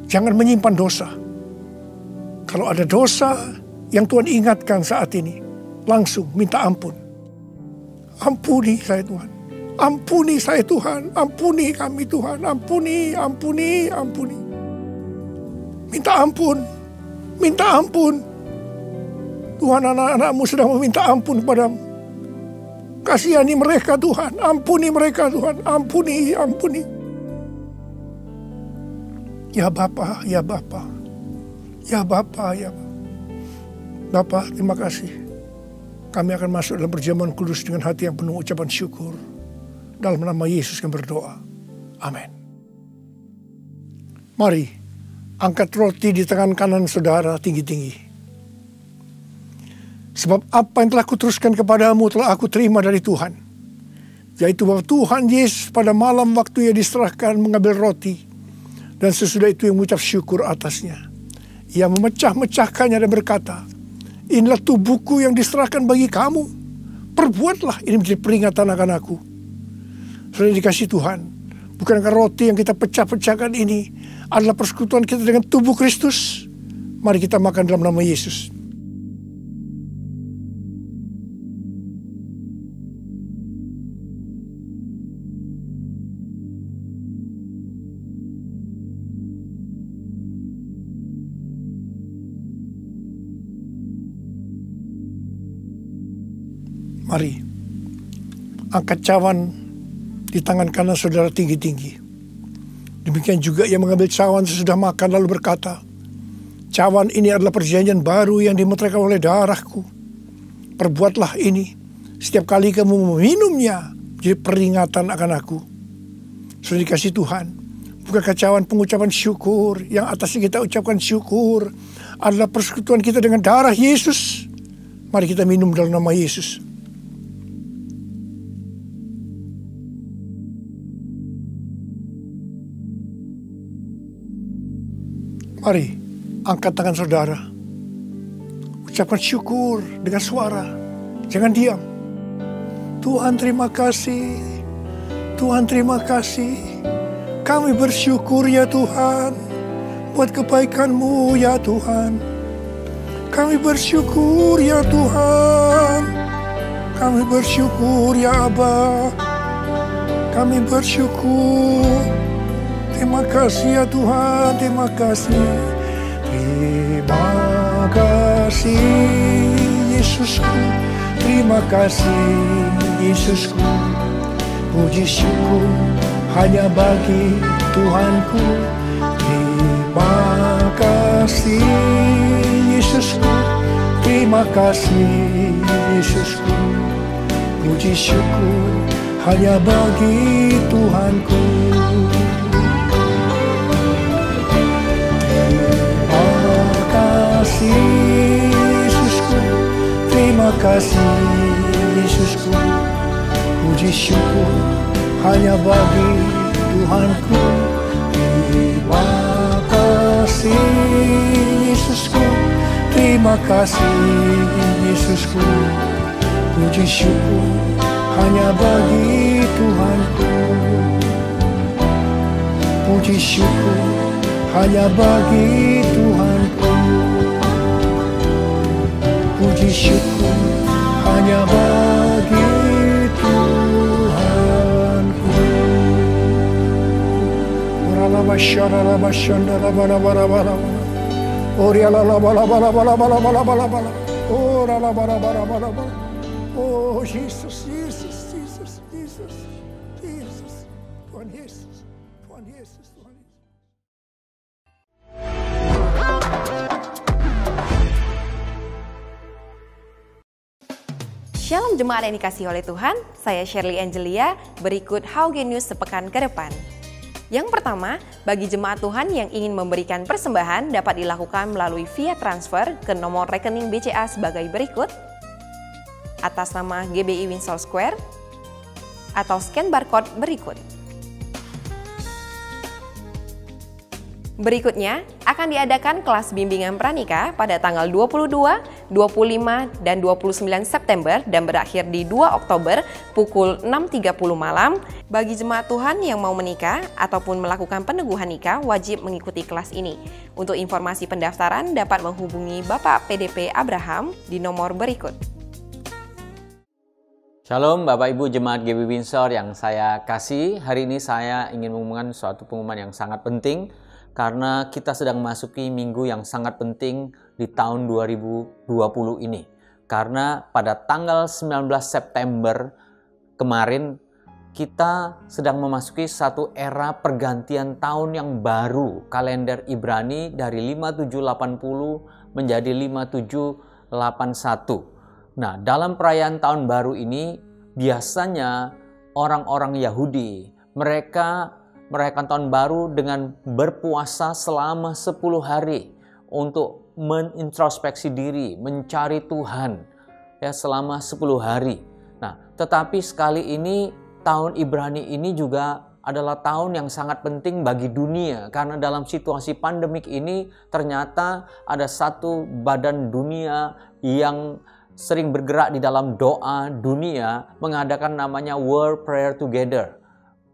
Jangan menyimpan dosa. Kalau ada dosa yang Tuhan ingatkan saat ini, langsung minta ampun. Ampuni saya Tuhan. Ampuni saya Tuhan. Ampuni kami Tuhan. Ampuni. Minta ampun. Minta ampun. Tuhan, anak-anak-Mu sedang meminta ampun kepadamu. Kasihani mereka Tuhan. Ampuni mereka Tuhan. Ampuni. Ya Bapa, ya Bapa. Ya Bapa, ya Bapa. Bapa, terima kasih. Kami akan masuk dalam perjamuan kudus dengan hati yang penuh ucapan syukur. Dalam nama Yesus kami berdoa. Amin. Mari, angkat roti di tangan kanan saudara tinggi-tinggi. Sebab apa yang telah kuteruskan kepadamu telah aku terima dari Tuhan. Yaitu bahwa Tuhan Yesus pada malam waktu ia diserahkan mengambil roti. Dan sesudah itu yang mengucap syukur atasnya. Ia memecah-mecahkannya dan berkata, inilah tubuhku yang diserahkan bagi kamu. Perbuatlah ini menjadi peringatan akan aku. Sudah dikasih Tuhan. Bukankah roti yang kita pecah-pecahkan ini adalah persekutuan kita dengan tubuh Kristus? Mari kita makan dalam nama Yesus. Mari, angkat cawan di tangan kanan saudara tinggi-tinggi. Demikian juga ia mengambil cawan sesudah makan lalu berkata, cawan ini adalah perjanjian baru yang dimeteraikan oleh darahku. Perbuatlah ini setiap kali kamu meminumnya, jadi peringatan akan aku. Sudah dikasih Tuhan. Bukankah cawan pengucapan syukur yang atasnya kita ucapkan syukur adalah persekutuan kita dengan darah Yesus? Mari kita minum dalam nama Yesus. Mari, angkat tangan saudara. Ucapkan syukur dengan suara. Jangan diam. Tuhan terima kasih. Tuhan terima kasih. Kami bersyukur ya Tuhan. Buat kebaikan-Mu ya Tuhan. Kami bersyukur ya Tuhan. Kami bersyukur ya Aba. Kami bersyukur. Terima kasih ya Tuhan, terima kasih. Terima kasih Yesusku. Terima kasih Yesusku. Puji syukur hanya bagi Tuhanku. Terima kasih Yesusku. Terima kasih Yesusku. Puji syukur hanya bagi Tuhanku. Yesusku, terima kasih Yesusku. Puji syukur hanya bagi Tuhanku. Terima kasih Yesusku, terima kasih Yesusku. Puji syukur hanya bagi Tuhanku. Puji syukur hanya bagi Tuhanku. Puji syukur hanya bagi Tuhanku. Oh Yesus, Yesus, Yesus, Yesus, Yesus, Tuhan Yesus, Tuhan Yesus, Tuhan Yesus. Shalom jemaat yang dikasihi oleh Tuhan, saya Shirley Angelia, berikut Haugen News sepekan ke depan. Yang pertama, bagi jemaat Tuhan yang ingin memberikan persembahan dapat dilakukan melalui via transfer ke nomor rekening BCA sebagai berikut: atas nama GBI Windsor Square, atau scan barcode berikut. Berikutnya, akan diadakan kelas bimbingan pranikah pada tanggal 22, 25, dan 29 September dan berakhir di 2 Oktober pukul 6.30 malam. Bagi jemaat Tuhan yang mau menikah ataupun melakukan peneguhan nikah wajib mengikuti kelas ini. Untuk informasi pendaftaran dapat menghubungi Bapak PDP Abraham di nomor berikut. Shalom Bapak Ibu Jemaat GBI Windsor yang saya kasih. Hari ini saya ingin mengumumkan suatu pengumuman yang sangat penting karena kita sedang memasuki minggu yang sangat penting di tahun 2020 ini. Karena pada tanggal 19 September kemarin kita sedang memasuki satu era pergantian tahun yang baru. Kalender Ibrani dari 5780 menjadi 5781. Nah, dalam perayaan tahun baru ini biasanya orang-orang Yahudi mereka merayakan tahun baru dengan berpuasa selama 10 hari untuk menintrospeksi diri, mencari Tuhan ya selama 10 hari. Nah, tetapi sekali ini tahun Ibrani ini juga adalah tahun yang sangat penting bagi dunia karena dalam situasi pandemik ini ternyata ada satu badan dunia yang sering bergerak di dalam doa dunia mengadakan namanya World Prayer Together.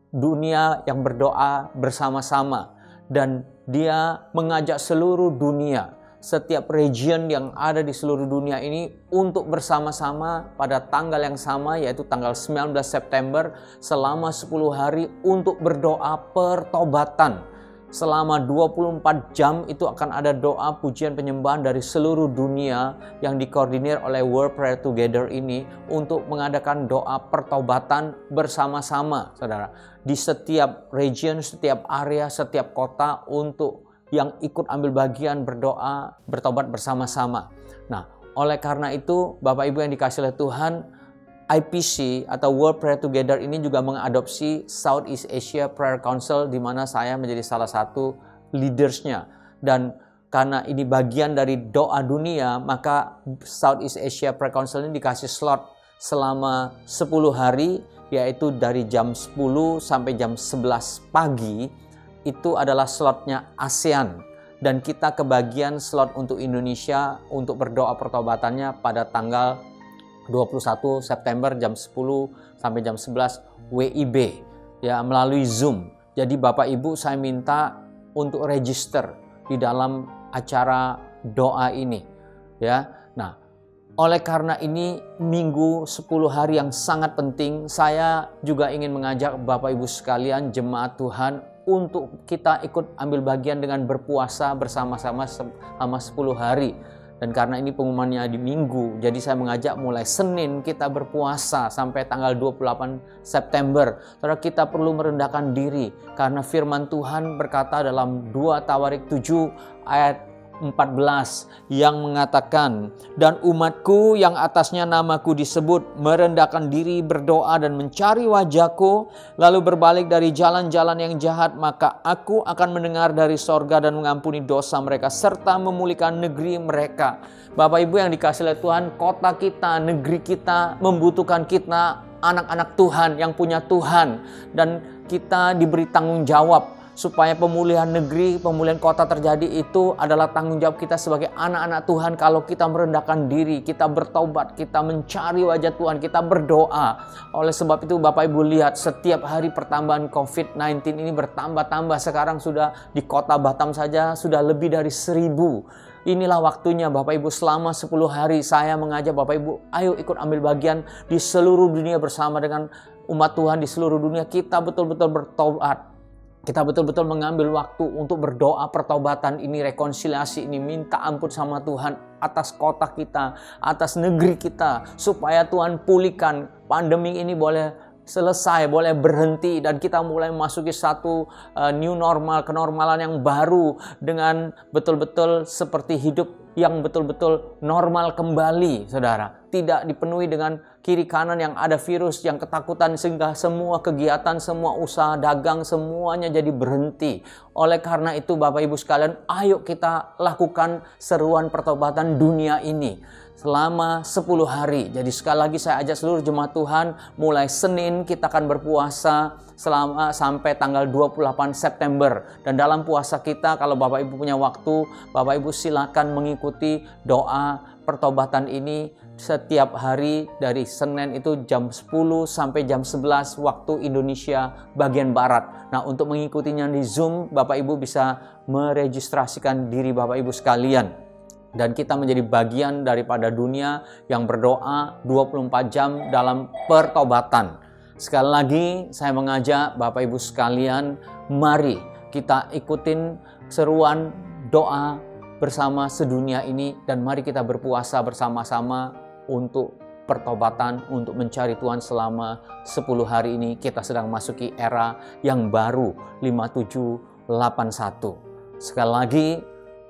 Dunia yang berdoa bersama-sama dan dia mengajak seluruh dunia, setiap region yang ada di seluruh dunia ini untuk bersama-sama pada tanggal yang sama yaitu tanggal 19 September selama 10 hari untuk berdoa pertobatan. Selama 24 jam itu akan ada doa pujian penyembahan dari seluruh dunia yang dikoordinir oleh World Prayer Together ini untuk mengadakan doa pertobatan bersama-sama, saudara. Di setiap region, setiap area, setiap kota untuk yang ikut ambil bagian berdoa, bertobat bersama-sama. Nah, oleh karena itu, Bapak Ibu yang dikasihi oleh Tuhan, IPC atau World Prayer Together ini juga mengadopsi Southeast Asia Prayer Council di mana saya menjadi salah satu leadersnya. Dan karena ini bagian dari doa dunia, maka Southeast Asia Prayer Council ini dikasih slot selama 10 hari, yaitu dari jam 10 sampai jam 11 pagi, itu adalah slotnya ASEAN. Dan kita kebagian slot untuk Indonesia untuk berdoa pertobatannya pada tanggal 21 September jam 10 sampai jam 11 WIB ya melalui Zoom. Jadi Bapak Ibu saya minta untuk register di dalam acara doa ini ya. Nah, oleh karena ini minggu 10 hari yang sangat penting, saya juga ingin mengajak Bapak Ibu sekalian jemaat Tuhan untuk kita ikut ambil bagian dengan berpuasa bersama-sama selama 10 hari. Dan karena ini pengumumannya di minggu, jadi saya mengajak mulai Senin kita berpuasa sampai tanggal 28 September. Saudara, kita perlu merendahkan diri karena firman Tuhan berkata dalam 2 Tawarik 7 ayat 14 yang mengatakan, dan umatku yang atasnya namaku disebut merendahkan diri, berdoa dan mencari wajahku, lalu berbalik dari jalan-jalan yang jahat, maka aku akan mendengar dari sorga dan mengampuni dosa mereka serta memulihkan negeri mereka. Bapak Ibu yang dikasihi oleh Tuhan, kota kita, negeri kita membutuhkan kita anak-anak Tuhan yang punya Tuhan, dan kita diberi tanggung jawab supaya pemulihan negeri, pemulihan kota terjadi. Itu adalah tanggung jawab kita sebagai anak-anak Tuhan. Kalau kita merendahkan diri, kita bertobat, kita mencari wajah Tuhan, kita berdoa. Oleh sebab itu Bapak Ibu lihat, setiap hari pertambahan COVID-19 ini bertambah-tambah. Sekarang sudah di kota Batam saja sudah lebih dari 1000. Inilah waktunya Bapak Ibu, selama 10 hari saya mengajak Bapak Ibu, ayo ikut ambil bagian di seluruh dunia bersama dengan umat Tuhan di seluruh dunia. Kita betul-betul bertobat. Kita betul-betul mengambil waktu untuk berdoa pertobatan ini, rekonsiliasi ini, minta ampun sama Tuhan atas kota kita, atas negeri kita, supaya Tuhan pulihkan pandemi ini boleh selesai, boleh berhenti, dan kita mulai memasuki satu new normal, kenormalan yang baru, dengan betul-betul seperti hidup yang betul-betul normal kembali, saudara. Tidak dipenuhi dengan kiri kanan yang ada virus, yang ketakutan, sehingga semua kegiatan, semua usaha dagang, semuanya jadi berhenti. Oleh karena itu Bapak Ibu sekalian, ayo kita lakukan seruan pertobatan dunia ini selama 10 hari. Jadi sekali lagi saya ajak seluruh jemaat Tuhan, mulai Senin kita akan berpuasa sampai tanggal 28 September. Dan dalam puasa kita, kalau Bapak Ibu punya waktu, Bapak Ibu silakan mengikuti doa pertobatan ini setiap hari dari Senin itu jam 10 sampai jam 11 waktu Indonesia bagian Barat. Nah, untuk mengikutinya di Zoom, Bapak Ibu bisa meregistrasikan diri Bapak Ibu sekalian. Dan kita menjadi bagian daripada dunia yang berdoa 24 jam dalam pertobatan. Sekali lagi saya mengajak Bapak Ibu sekalian, mari kita ikutin seruan doa bersama sedunia ini, dan mari kita berpuasa bersama-sama untuk pertobatan, untuk mencari Tuhan selama 10 hari ini. Kita sedang masuki era yang baru, 5781. Sekali lagi,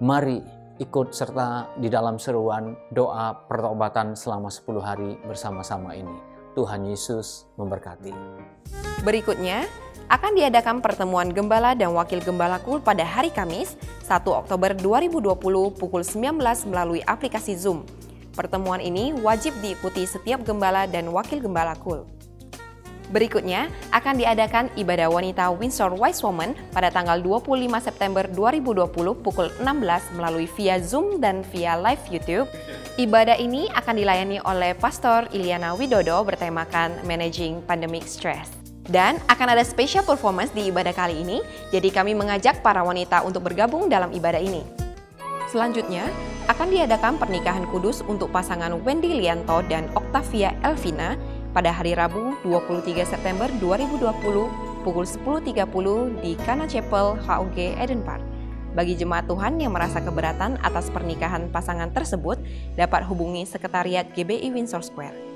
mari ikut serta di dalam seruan doa pertobatan selama 10 hari bersama-sama ini. Tuhan Yesus memberkati. Berikutnya, akan diadakan pertemuan Gembala dan Wakil Gembala KUL pada hari Kamis, 1 Oktober 2020 pukul 19 melalui aplikasi Zoom. Pertemuan ini wajib diikuti setiap Gembala dan Wakil Gembala KUL. Berikutnya, akan diadakan ibadah wanita Windsor Wise Woman pada tanggal 25 September 2020 pukul 16 melalui via Zoom dan via live YouTube. Ibadah ini akan dilayani oleh Pastor Iliana Widodo bertemakan Managing Pandemic Stress. Dan akan ada special performance di ibadah kali ini, jadi kami mengajak para wanita untuk bergabung dalam ibadah ini. Selanjutnya, akan diadakan pernikahan kudus untuk pasangan Wendy Lianto dan Octavia Elvina pada hari Rabu 23 September 2020 pukul 10.30 di Kana Chapel HOG Eden Park. Bagi jemaat Tuhan yang merasa keberatan atas pernikahan pasangan tersebut, dapat hubungi Sekretariat GBI Windsor Square.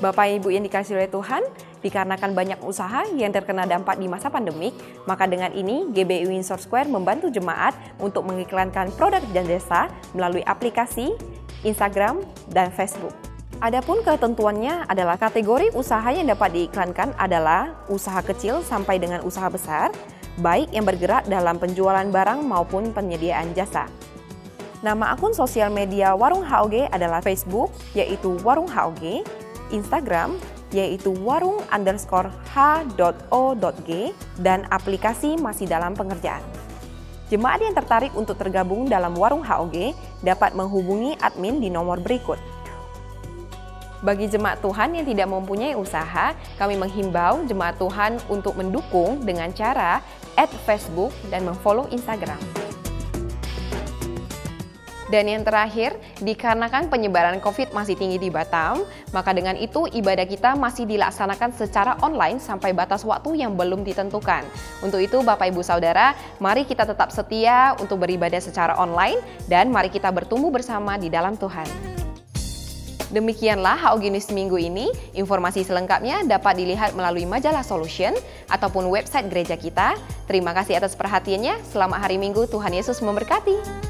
Bapak Ibu yang dikasihi oleh Tuhan, dikarenakan banyak usaha yang terkena dampak di masa pandemik, maka dengan ini GBI Windsor Square membantu jemaat untuk mengiklankan produk dan jasa melalui aplikasi, Instagram, dan Facebook. Adapun ketentuannya adalah kategori usaha yang dapat diiklankan adalah usaha kecil sampai dengan usaha besar, baik yang bergerak dalam penjualan barang maupun penyediaan jasa. Nama akun sosial media Warung HOG adalah Facebook, yaitu Warung HOG, Instagram, yaitu warung_h.o.g, dan aplikasi masih dalam pengerjaan. Jemaat yang tertarik untuk tergabung dalam Warung HOG dapat menghubungi admin di nomor berikut. Bagi jemaat Tuhan yang tidak mempunyai usaha, kami menghimbau jemaat Tuhan untuk mendukung dengan cara add Facebook dan memfollow Instagram. Dan yang terakhir, dikarenakan penyebaran COVID masih tinggi di Batam, maka dengan itu ibadah kita masih dilaksanakan secara online sampai batas waktu yang belum ditentukan. Untuk itu Bapak Ibu Saudara, mari kita tetap setia untuk beribadah secara online dan mari kita bertumbuh bersama di dalam Tuhan. Demikianlah HOG News minggu ini. Informasi selengkapnya dapat dilihat melalui majalah Solution ataupun website gereja kita. Terima kasih atas perhatiannya. Selamat hari Minggu, Tuhan Yesus memberkati.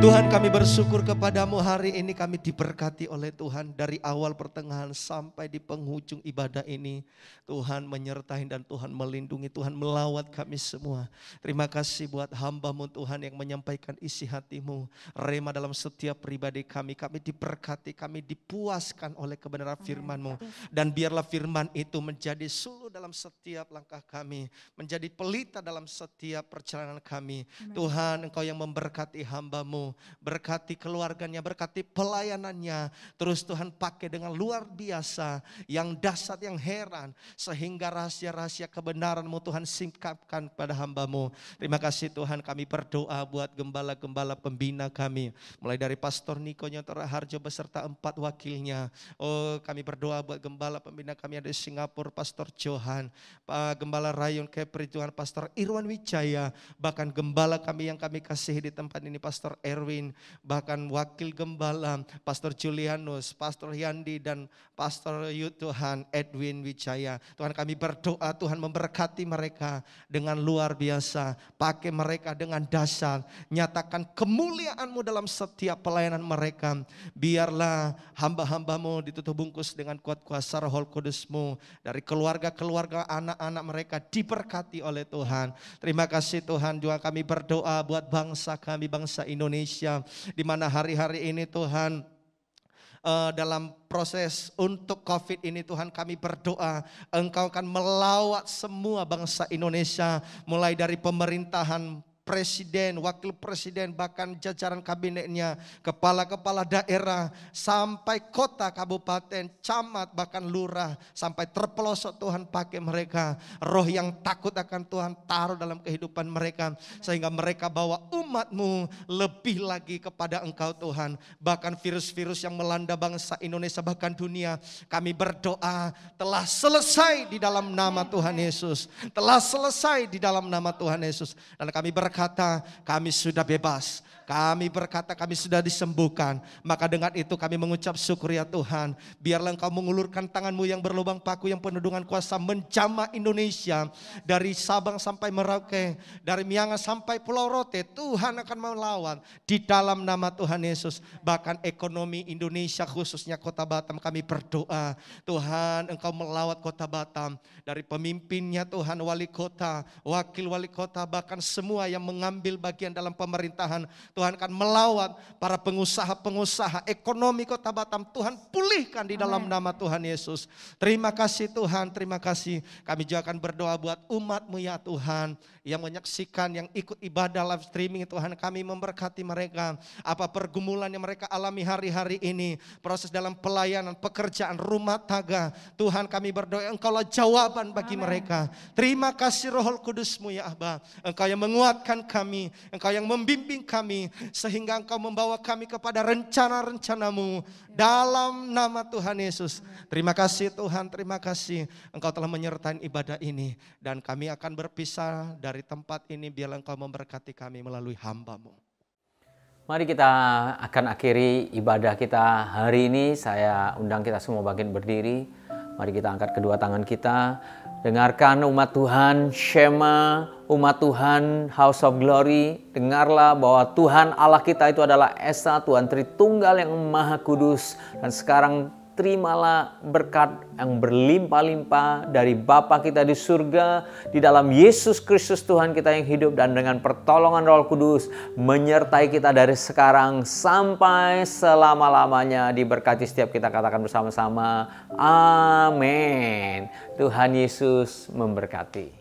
Tuhan, kami bersyukur kepadamu hari ini kami diberkati oleh Tuhan dari awal pertengahan sampai di penghujung ibadah ini. Tuhan menyertai dan Tuhan melindungi, Tuhan melawat kami semua. Terima kasih buat hamba-Mu Tuhan yang menyampaikan isi hati-Mu. Rema dalam setiap pribadi kami diberkati, kami dipuaskan oleh kebenaran firman-Mu. Dan biarlah firman itu menjadi suluh dalam setiap langkah kami, menjadi pelita dalam setiap perjalanan kami. Tuhan, Engkau yang memberkati hamba-Mu, berkati keluarganya, berkati pelayanannya. Terus Tuhan pakai dengan luar biasa, yang dahsyat, yang heran, sehingga rahasia-rahasia kebenaran-Mu Tuhan singkapkan pada hamba-Mu. Terima kasih Tuhan, kami berdoa buat gembala-gembala pembina kami, mulai dari Pastor Niko Nyotora Harjo beserta 4 wakilnya. Oh, kami berdoa buat gembala pembina kami ada di Singapura, Pastor Johan, Gembala Rayon Kepri Tuhan, Pastor Irwan Wijaya, bahkan gembala kami yang kami kasihi di tempat ini, Pastor Erwin, bahkan wakil gembala Pastor Julianus, Pastor Yandi, dan Pastor Tuhan Edwin Wijaya. Tuhan, kami berdoa Tuhan memberkati mereka dengan luar biasa, pakai mereka dengan dahsyat, nyatakan kemuliaan-Mu dalam setiap pelayanan mereka. Biarlah hamba-hamba-Mu ditutup bungkus dengan kuat kuasa Roh Kudus-Mu, dari keluarga-keluarga anak-anak mereka diberkati oleh Tuhan. Terima kasih Tuhan, juga kami berdoa buat bangsa kami, bangsa Indonesia, di mana hari-hari ini Tuhan, dalam proses untuk COVID ini Tuhan, kami berdoa Engkau akan melawat semua bangsa Indonesia, mulai dari pemerintahan, presiden, wakil presiden, bahkan jajaran kabinetnya, kepala-kepala daerah, sampai kota, kabupaten, camat, bahkan lurah, sampai terpelosok. Tuhan, pakai mereka, roh yang takut akan Tuhan taruh dalam kehidupan mereka, sehingga mereka bawa umat-Mu lebih lagi kepada Engkau Tuhan. Bahkan virus-virus yang melanda bangsa Indonesia, bahkan dunia, kami berdoa telah selesai di dalam nama Tuhan Yesus, telah selesai di dalam nama Tuhan Yesus. Dan kami berkata kami sudah bebas, kami berkata kami sudah disembuhkan. Maka dengan itu kami mengucap syukur ya Tuhan. Biarlah Engkau mengulurkan tangan-Mu yang berlubang paku, yang penuh dengan kuasa, menjamah Indonesia dari Sabang sampai Merauke, dari Miangas sampai Pulau Rote. Tuhan akan melawan di dalam nama Tuhan Yesus. Bahkan ekonomi Indonesia, khususnya Kota Batam, kami berdoa Tuhan Engkau melawat Kota Batam, dari pemimpinnya Tuhan, wali kota, wakil wali kota, bahkan semua yang mengambil bagian dalam pemerintahan. Tuhan akan melawat para pengusaha-pengusaha ekonomi Kota Batam. Tuhan pulihkan di dalam nama Tuhan Yesus. Terima kasih Tuhan, terima kasih. Kami juga akan berdoa buat umat-Mu ya Tuhan, yang menyaksikan, yang ikut ibadah live streaming. Tuhan, kami memberkati mereka, apa pergumulan yang mereka alami hari-hari ini, proses dalam pelayanan, pekerjaan, rumah tangga. Tuhan, kami berdoa Engkaulah jawaban bagi mereka. Terima kasih Roh Kudus-Mu ya Aba. Engkau yang menguatkan kami, Engkau yang membimbing kami, sehingga Engkau membawa kami kepada rencana-rencana-Mu dalam nama Tuhan Yesus. Terima kasih Tuhan, terima kasih Engkau telah menyertai ibadah ini, dan kami akan berpisah dari tempat ini. Biarlah Engkau memberkati kami melalui hamba-Mu. Mari kita akan akhiri ibadah kita hari ini. Saya undang kita semua bagian berdiri. Mari kita angkat kedua tangan kita. Dengarkan umat Tuhan, Shema, umat Tuhan, House of Glory. Dengarlah bahwa Tuhan Allah kita itu adalah Esa, Tuhan Tritunggal yang Maha Kudus. Dan sekarang terimalah berkat yang berlimpah-limpah dari Bapa kita di surga, di dalam Yesus Kristus Tuhan kita yang hidup, dan dengan pertolongan Roh Kudus menyertai kita dari sekarang sampai selama-lamanya. Diberkati setiap kita, katakan bersama-sama, amin. Tuhan Yesus memberkati.